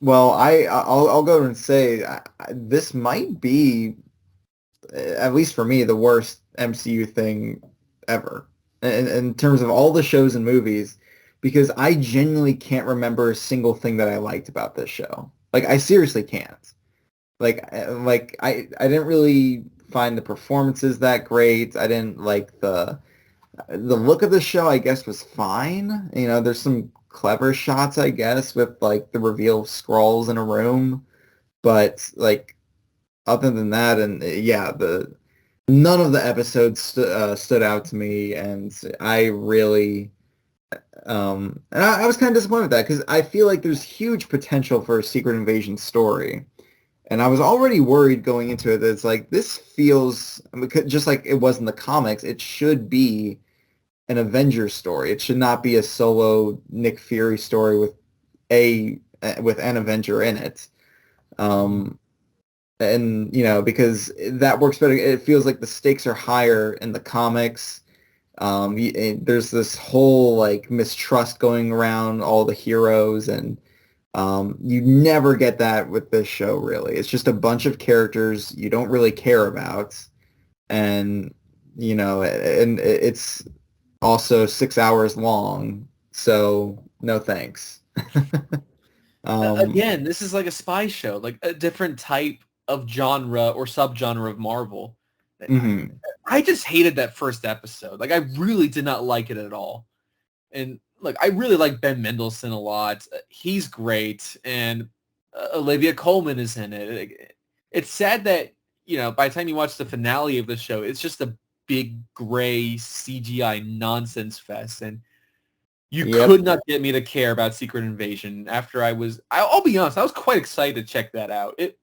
Well, I'll go and say this might be, at least for me, the worst MCU thing ever in terms of all the shows and movies, because I genuinely can't remember a single thing that I liked about this show. Like, I seriously can't. I didn't really find the performances that great. I didn't like the look of the show, I guess, was fine. You know, there's some clever shots, I guess, with like the reveal of Skrulls in a room. But like other than that, and yeah, the none of the episodes stood out to me, and I really and I was kind of disappointed with that because I feel like there's huge potential for a Secret Invasion story. And I was already worried going into it that it's like this feels just like it was in the comics. It should be an Avengers story. It should not be a solo Nick Fury story with an Avenger in it. And you know, because that works better. It feels like the stakes are higher in the comics. There's this whole like mistrust going around all the heroes, and you never get that with this show. Really, it's just a bunch of characters you don't really care about, and you know, and it's also 6 hours long, so no thanks. Again, this is like a spy show, like a different type of genre or subgenre of Marvel. Mhm. I just hated that first episode. Like, I really did not like it at all. And look, I really like Ben Mendelsohn a lot. He's great, and Olivia Colman is in it. It's sad that, you know, by the time you watch the finale of the show, it's just a big gray CGI nonsense fest, and you Yep. could not get me to care about Secret Invasion after I'll be honest, I was quite excited to check that out. It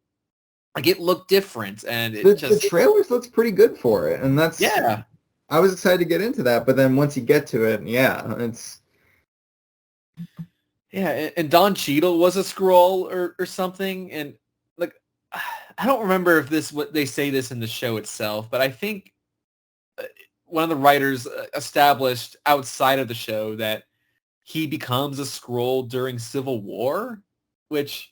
looked different, and The it the just, trailers looks pretty good for it, and that's yeah. I was excited to get into that, but then once you get to it, yeah, it's Yeah, and Don Cheadle was a Skrull or something, and like, I don't remember if what they say this in the show itself, but I think one of the writers established outside of the show that he becomes a Skrull during Civil War, which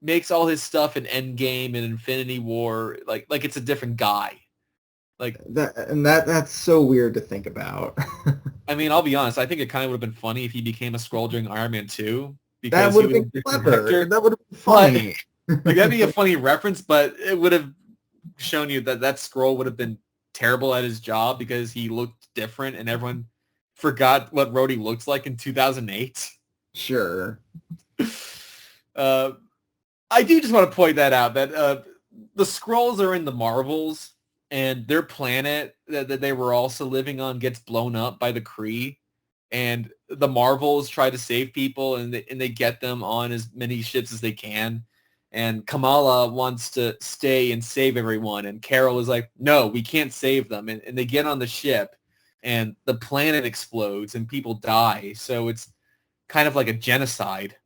makes all his stuff in Endgame and Infinity War like it's a different guy. Like, that's so weird to think about. I mean, I'll be honest, I think it kind of would have been funny if he became a Skrull during Iron Man 2 That because would he have was been a different clever. actor. That would have been But funny. like, that'd be a funny reference, but it would have shown you that Skrull would have been terrible at his job because he looked different and everyone forgot what Rhodey looks like in 2008. Sure. Uh, I do just want to point that out, that the Skrulls are in the Marvels, and their planet that they were also living on gets blown up by the Kree, and the Marvels try to save people, and they get them on as many ships as they can. And Kamala wants to stay and save everyone, and Carol is like, no, we can't save them. And they get on the ship, and the planet explodes, and people die. So it's kind of like a genocide.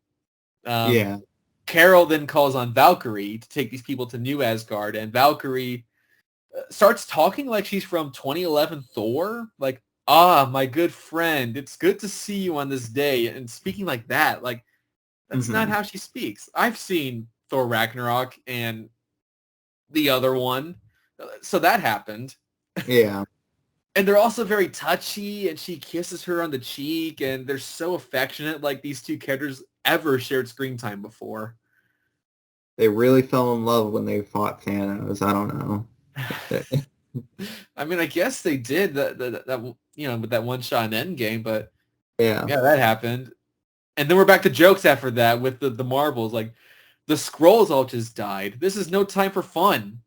Um, Yeah. Carol then calls on Valkyrie to take these people to New Asgard, and Valkyrie starts talking like she's from 2011 Thor, like, my good friend, it's good to see you on this day, and speaking like that, like, that's not Hmm. how she speaks. I've seen Thor Ragnarok and the other one, so that happened. Yeah. And they're also very touchy, and she kisses her on the cheek, and they're so affectionate, like these two characters ever shared screen time before. They really fell in love when they fought Thanos. I don't know. I mean, I guess they did that you know, with that one shot in Endgame, but Yeah. yeah, that happened. And then we're back to jokes after that with the Marvels, like the Skrulls all just died. This is no time for fun.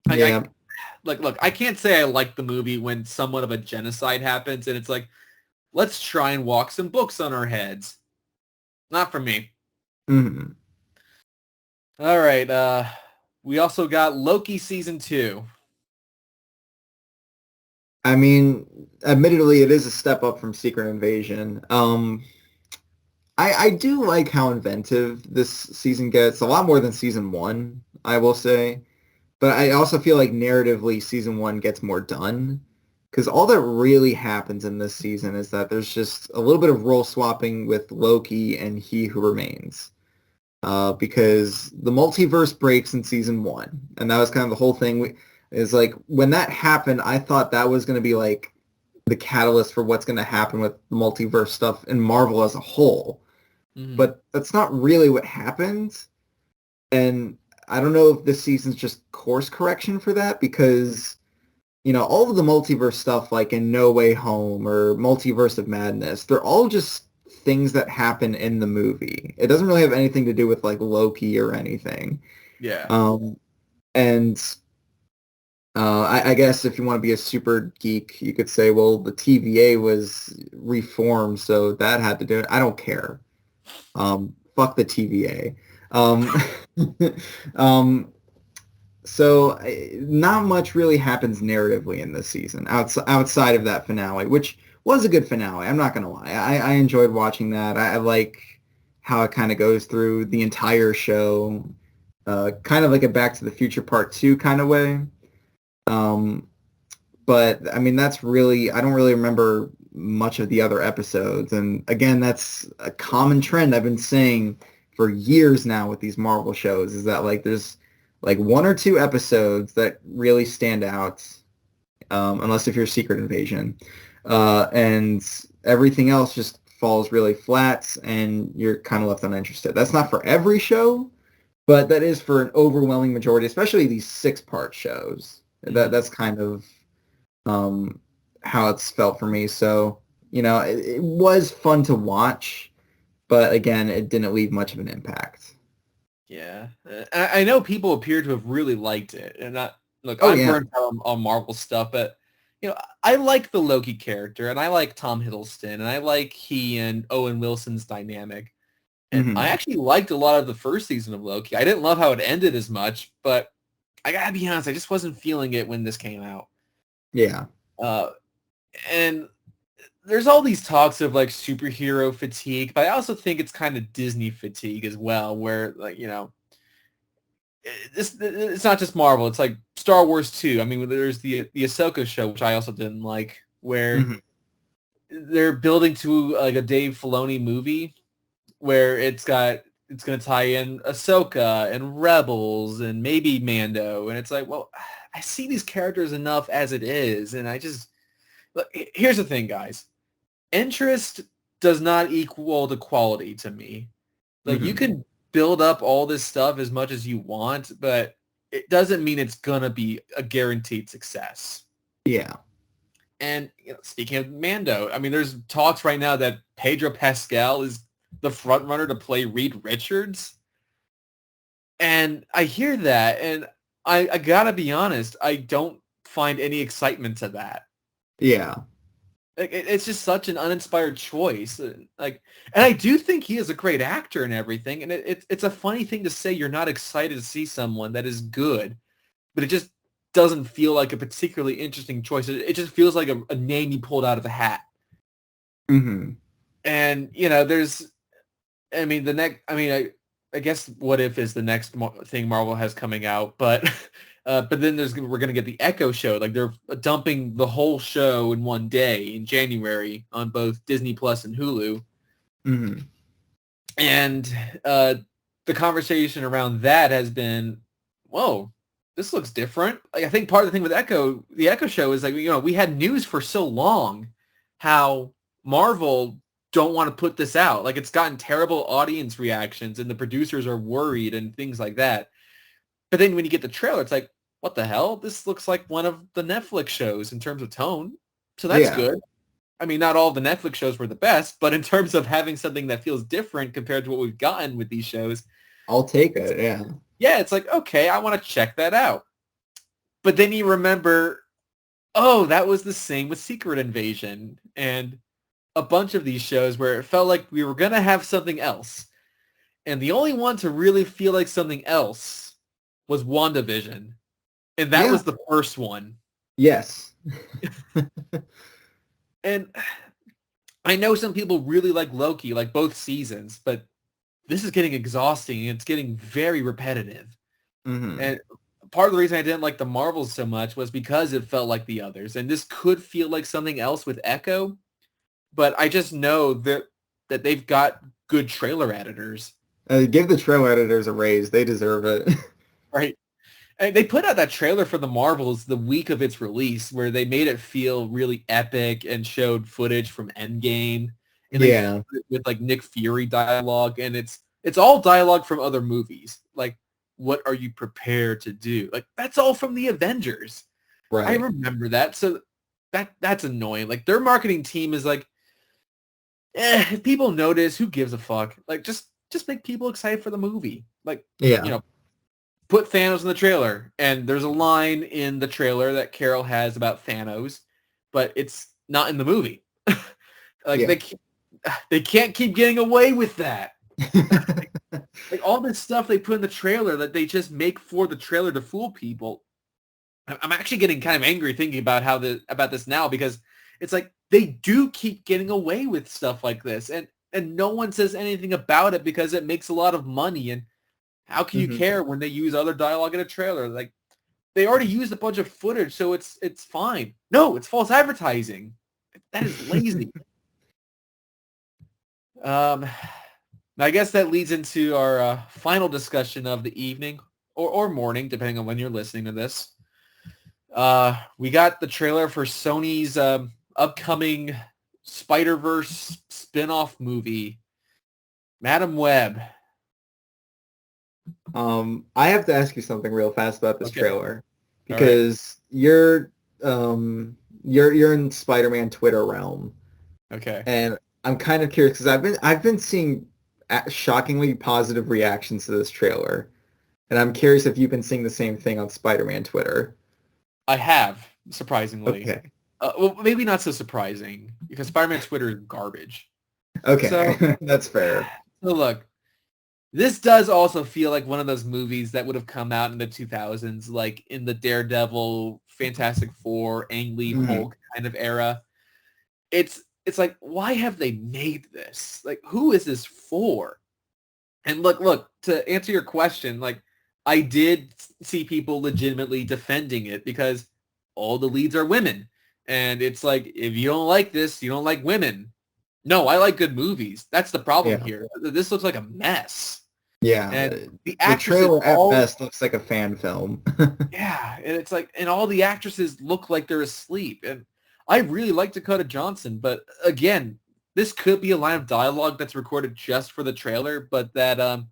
Like, Yeah. look, I can't say I like the movie when somewhat of a genocide happens and it's like, let's try and walk some books on our heads. Not for me. Hmm. All right, we also got Loki season 2. I mean, admittedly, it is a step up from Secret Invasion. I do like how inventive this season gets. A lot more than season one, I will say. But I also feel like narratively, season one gets more done. Because all that really happens in this season is that there's just a little bit of role swapping with Loki and He Who Remains. Because the multiverse breaks in season one. And that was kind of the whole thing. Is like, when that happened, I thought that was going to be like the catalyst for what's going to happen with the multiverse stuff in Marvel as a whole. Mm-hmm. But that's not really what happened. And I don't know if this season's just course correction for that, because, all of the multiverse stuff, like in No Way Home or Multiverse of Madness, they're all just things that happen in the movie. It doesn't really have anything to do with like Loki or anything. Yeah. And I guess if you want to be a super geek, you could say, well, the TVA was reformed, so that had to do it. I don't care. Fuck the TVA. Um, so not much really happens narratively in this season outside of that finale, which was a good finale. I'm not gonna lie. I enjoyed watching that. I like how it kind of goes through the entire show, kind of like a Back to the Future Part 2 kind of way. But I mean, that's really, I don't really remember much of the other episodes. And again, that's a common trend I've been saying for years now with these Marvel shows, is that like there's like one or two episodes that really stand out, unless if you're Secret Invasion. And everything else just falls really flat and you're kind of left uninterested. That's not for every show, but that is for an overwhelming majority, especially these 6-part shows. That's kind of how it's felt for me. So, it was fun to watch, but again, it didn't leave much of an impact. Yeah. I know people appear to have really liked it. And look, Oh I'm yeah. burnt out on Marvel stuff, but I like the Loki character, and I like Tom Hiddleston, and I like he and Owen Wilson's dynamic. And I Hmm. actually liked a lot of the first season of Loki. I didn't love how it ended as much, but I gotta be honest, I just wasn't feeling it when this came out. Yeah. Uh, and there's all these talks of like superhero fatigue, but I also think it's kind of Disney fatigue as well, where like, it's not just Marvel. It's like Star Wars too. I mean, there's the Ahsoka show, which I also didn't like, where Hmm. they're building to like a Dave Filoni movie where it's going to tie in Ahsoka and Rebels and maybe Mando, and it's like, well, I see these characters enough as it is, and I just look. Here's the thing, guys. Interest does not equal to quality to me. Like, you Hmm. can build up all this stuff as much as you want, but it doesn't mean it's gonna be a guaranteed success. Yeah. And speaking of Mando, I mean, there's talks right now that Pedro Pascal is the front runner to play Reed Richards, and I hear that, and I gotta be honest, I don't find any excitement to that. Yeah. Like, it's just such an uninspired choice. Like, and I do think he is a great actor and everything. And it's a funny thing to say you're not excited to see someone that is good, but it just doesn't feel like a particularly interesting choice. It just feels like a name you pulled out of a hat. Hmm. And there's, I mean, I guess What If is the next thing Marvel has coming out, but but then we're gonna get the Echo show. Like, they're dumping the whole show in one day in January on both Disney Plus and Hulu, Hmm. and the conversation around that has been, whoa, this looks different. Like, I think part of the thing with the Echo show is like, we had news for so long how Marvel don't want to put this out. Like, it's gotten terrible audience reactions and the producers are worried and things like that. But then when you get the trailer, it's like, what the hell? This looks like one of the Netflix shows in terms of tone. So that's Yeah. good. I mean, not all the Netflix shows were the best, but in terms of having something that feels different compared to what we've gotten with these shows, I'll take it. Yeah. yeah, it's like, okay, I want to check that out. But then you remember, oh, that was the same with Secret Invasion and a bunch of these shows where it felt like we were going to have something else. And the only one to really feel like something else was WandaVision. And that Yeah. was the first one. Yes. And I know some people really like Loki, like both seasons, but this is getting exhausting. It's getting very repetitive. Hmm. And part of the reason I didn't like the Marvels so much was because it felt like the others. And this could feel like something else with Echo, but I just know that they've got good trailer editors. Give the trailer editors a raise. They deserve it. Right. And they put out that trailer for the Marvels the week of its release, where they made it feel really epic and showed footage from Endgame, and they Yeah. showed it with like Nick Fury dialogue, and it's all dialogue from other movies. Like, what are you prepared to do? Like, that's all from the Avengers. I Right. remember that. So that's annoying. Like, their marketing team is like, if people notice, who gives a fuck? Like, just make people excited for the movie. Like, Yeah. put Thanos in the trailer, and there's a line in the trailer that Carol has about Thanos, but it's not in the movie. Like, Yeah. they can't keep getting away with that. Like all this stuff they put in the trailer that they just make for the trailer to fool people. I'm actually getting kind of angry thinking about about this now, because it's like they do keep getting away with stuff like this, and no one says anything about it because it makes a lot of money. And how can you Hmm. care when they use other dialogue in a trailer? Like, they already used a bunch of footage, so it's fine. No, it's false advertising. That is lazy. I guess that leads into our final discussion of the evening or morning, depending on when you're listening to this. We got the trailer for Sony's upcoming Spider-Verse spin-off movie, Madam Web. I have to ask you something real fast about this Okay. trailer, All right. because you're in Spider-Man Twitter realm, Okay. and I'm kind of curious because I've been seeing shockingly positive reactions to this trailer, and I'm curious if you've been seeing the same thing on Spider-Man Twitter. I have, surprisingly. Okay. Well, maybe not so surprising, because Spider-Man Twitter is garbage. So, Okay, that's fair. so look, this does also feel like one of those movies that would have come out in the 2000s, like in the Daredevil, Fantastic Four, Ang Lee, Mhm. Hulk kind of era. It's like, why have they made this? Like, who is this for? And look, to answer your question, like, I did see people legitimately defending it because all the leads are women. And it's like, if you don't like this, you don't like women. No, I like good movies. That's the problem Yeah. here. This looks like a mess. Yeah. And the The actresses trailer at all, best looks like a fan film. yeah, and it's like, and all the actresses look like they're asleep. And I really like Dakota Johnson, but again, this could be a line of dialogue that's recorded just for the trailer, but that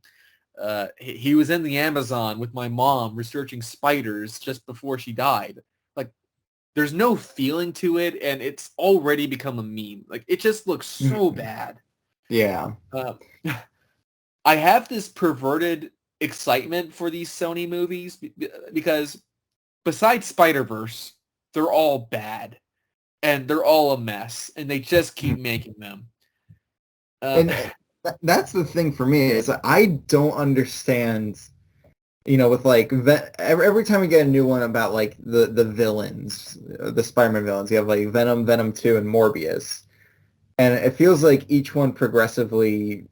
he was in the Amazon with my mom researching spiders just before she died. Like, there's no feeling to it, and it's already become a meme. Like, it just looks so Mhm. bad. Yeah. Uh, I have this perverted excitement for these Sony movies because besides Spider-Verse, they're all bad and they're all a mess, and they just keep making them. Uh, And that's the thing for me is I don't understand, with like every time we get a new one about like the villains, the Spider-Man villains, you have like Venom, Venom 2, and Morbius. And it feels like each one progressively,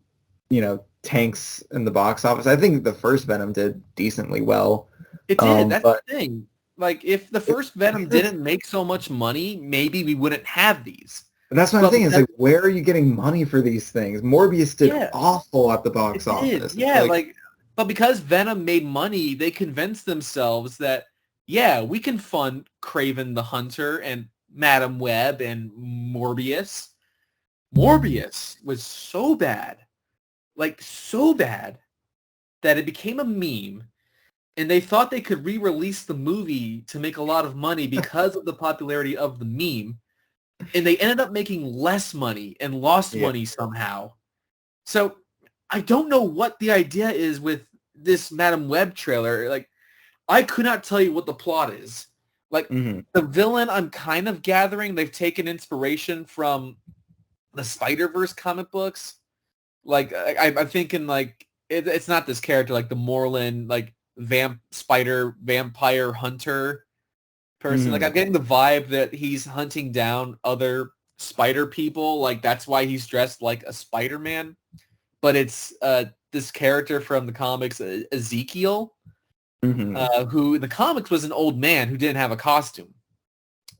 tanks in the box office. I think the first Venom did decently well. it did. That's But the thing. Like, if the first Venom didn't make so much money, maybe we wouldn't have these. that's what I'm But thinking. Is because, like, where are you getting money for these things? Morbius did yeah, awful at the it box did. office. It's Yeah, like, like, but because Venom made money, they convinced themselves that, yeah, we can fund Craven the Hunter and Madam Web and Morbius. Morbius was so bad, like so bad, that it became a meme, and they thought they could re-release the movie to make a lot of money because of the popularity of the meme, and they ended up making less money and lost yeah. money somehow. So I don't know what the idea is with this Madam Web trailer. Like, I could not tell you what the plot is. Like, Hmm. the villain, I'm kind of gathering they've taken inspiration from the Spider-Verse comic books. Like, I'm thinking, like, it's not this character, like the Moreland, like, vampire hunter person. Like, Hmm. I'm getting the vibe that he's hunting down other spider people. Like, that's why he's dressed like a Spider-Man. But it's this character from the comics, Ezekiel, Hmm. who in the comics was an old man who didn't have a costume.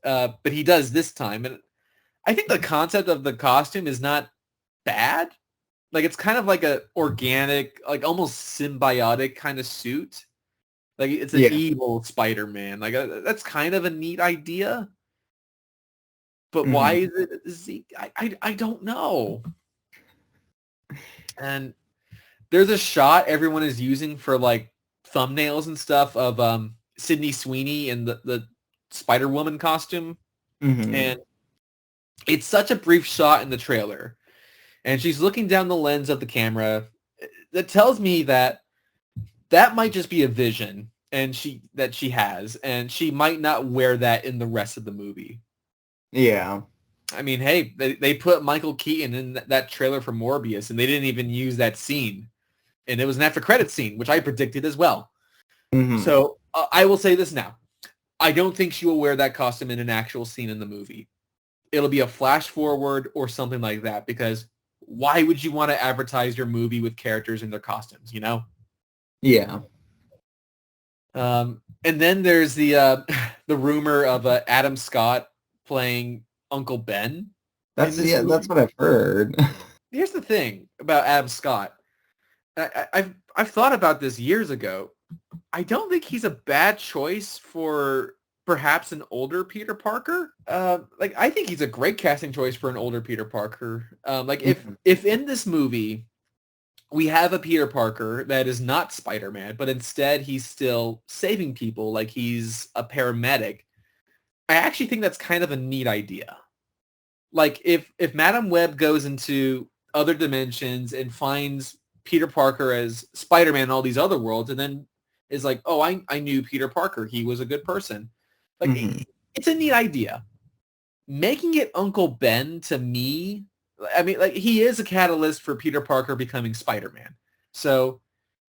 But he does this time. And I think the concept of the costume is not bad. Like, it's kind of like a organic, like almost symbiotic kind of suit. Like it's an Yeah. evil Spider-Man. Like that's kind of a neat idea. But why Hmm. is it Zeke? I don't know. And there's a shot everyone is using for like thumbnails and stuff of Sydney Sweeney in the Spider-Woman costume. Hmm. And it's such a brief shot in the trailer. And she's looking down the lens of the camera. That tells me that might just be a vision and she has, and she might not wear that in the rest of the movie. Yeah. I mean, hey, they put Michael Keaton in that trailer for Morbius, and they didn't even use that scene. And it was an after credit scene, which I predicted as well. Hmm. So I will say this now. I don't think she will wear that costume in an actual scene in the movie. It'll be a flash forward or something like that, because why would you want to advertise your movie with characters in their costumes, you know? Yeah. And then there's the the rumor of Adam Scott playing Uncle Ben in this That's movie. what I've heard. Here's the thing about Adam Scott. I've thought about this years ago. I don't think he's a bad choice for perhaps an older Peter Parker. Like I think he's a great casting choice for an older Peter Parker. Like Mhm. if in this movie we have a Peter Parker that is not Spider-Man, but instead he's still saving people, like he's a paramedic. I actually think that's kind of a neat idea. Like if Madam Web goes into other dimensions and finds Peter Parker as Spider-Man in all these other worlds, and then is like, oh, I knew Peter Parker. He was a good person. Like Mhm. it's a neat idea. Making it Uncle Ben, to me, I mean, like he is a catalyst for Peter Parker becoming Spider-Man. So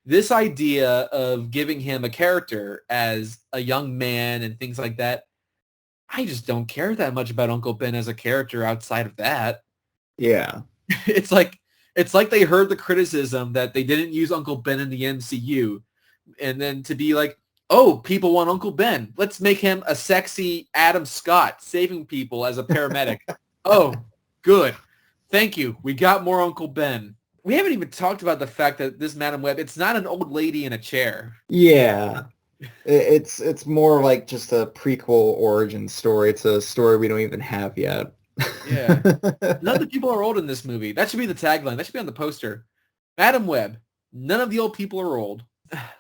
this idea of giving him a character as a young man and things like that, I just don't care that much about Uncle Ben as a character outside of that. Yeah. It's like they heard the criticism that they didn't use Uncle Ben in the MCU, and then to be like, oh, people want Uncle Ben. Let's make him a sexy Adam Scott saving people as a paramedic. Oh, good. Thank you. We got more Uncle Ben. We haven't even talked about the fact that this Madam Web, it's not an old lady in a chair. Yeah. It's more like just a prequel origin story. It's a story we don't even have yet. Yeah. None of the people are old in this movie. That should be the tagline. That should be on the poster. Madam Web. None of the old people are old.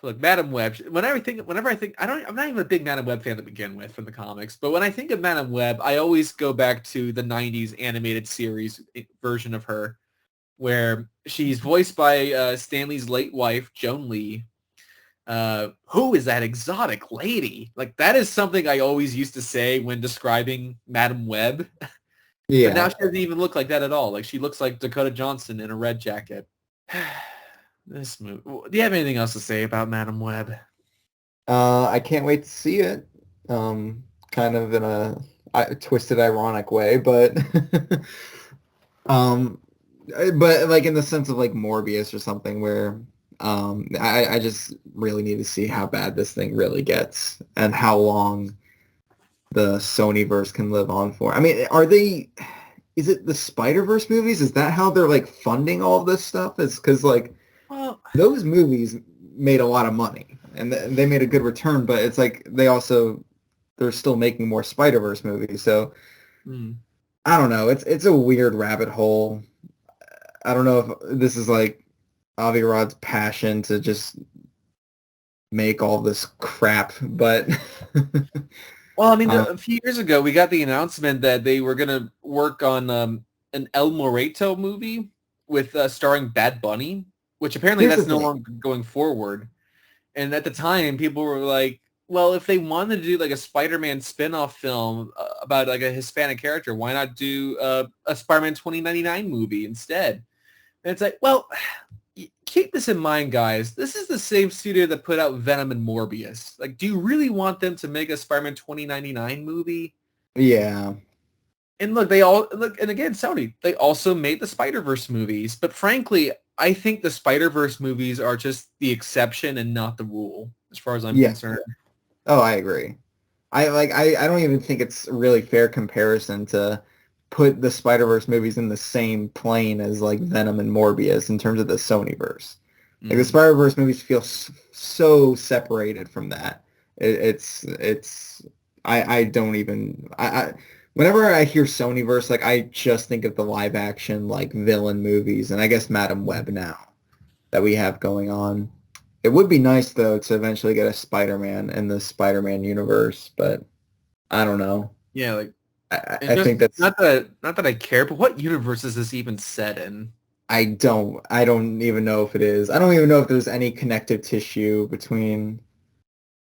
Look, Madam Web. Whenever I think, I'm not even a big Madam Web fan to begin with from the comics, but when I think of Madam Web, I always go back to the '90s animated series version of her, where she's voiced by Stanley's late wife, Joan Lee. Who is that exotic lady? Like that is something I always used to say when describing Madam Web. But now Yeah. she doesn't even look like that at all. Like she looks like Dakota Johnson in a red jacket. This movie. Do you have anything else to say about Madam Web? I can't wait to see it. Kind of in a twisted, ironic way, um, but like in the sense of like Morbius or something where I just really need to see how bad this thing really gets and how long the Sonyverse can live on for. I mean, is it the Spider-Verse movies? Is that how they're like funding all of this stuff? Is because like Well, those movies made a lot of money and they made a good return, but it's like they're still making more Spider-Verse movies. So hmm. I don't know. It's a weird rabbit hole. I don't know if this is like Avi Rod's passion to just make all this crap, but Well, I mean, um, a few years ago, we got the announcement that they were going to work on an El Morito movie with starring Bad Bunny, which apparently here's the that's no thing. longer going forward. And at the time, people were like, well, if they wanted to do like a Spider-Man spin-off film about like a Hispanic character, why not do a Spider-Man 2099 movie instead? And it's like, well, keep this in mind, guys. This is the same studio that put out Venom and Morbius. Like, do you really want them to make a Spider-Man 2099 movie? Yeah, And look, they all look, and again, Sony, they also made the Spider-Verse movies. But frankly, I think the Spider-Verse movies are just the exception and not the rule, as far as I'm yeah. concerned. Oh, I agree. I don't even think it's a really fair comparison to put the Spider-Verse movies in the same plane as like Venom and Morbius in terms of the Sonyverse. Like the Spider-Verse movies feel so separated from that. It's I don't even whenever I hear Sonyverse, like I just think of the live action like villain movies, and I guess Madam Web now that we have going on. It would be nice though to eventually get a Spider-Man in the Spider-Man universe, but I don't know. Yeah, like and I just think that's not that I care, but what universe is this even set in? I don't even know if it is. I don't even know if there's any connective tissue between.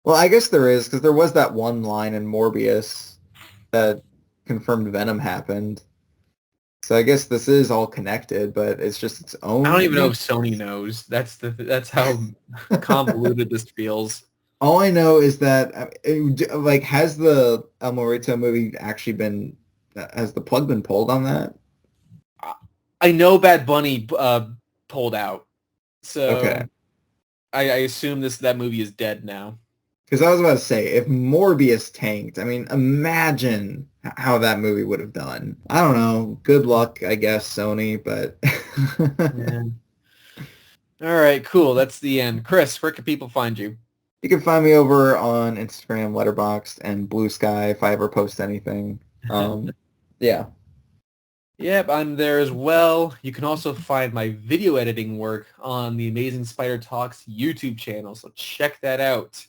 Well, I guess there is because there was that one line in Morbius that confirmed Venom happened. So I guess this is all connected, but it's just its I don't own even know if universe. Sony knows. That's how convoluted this feels. All I know is that like has the El Morito movie actually been has the plug been pulled on that? I know Bad Bunny pulled out, Okay. so I assume that movie is dead now. Because I was about to say, if Morbius tanked, I mean, imagine how that movie would have done. I don't know. Good luck, I guess, Sony, but Yeah. All right, cool. That's the end. Chris, where can people find you? you can find me over on Instagram, Letterboxd, and Blue Sky if I ever post anything. Yeah. Yep, I'm there as well. You can also find my video editing work on the Amazing Spider Talks YouTube channel, so check that out.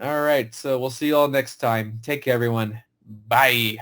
All right, so we'll see you all next time. Take care, everyone. Bye.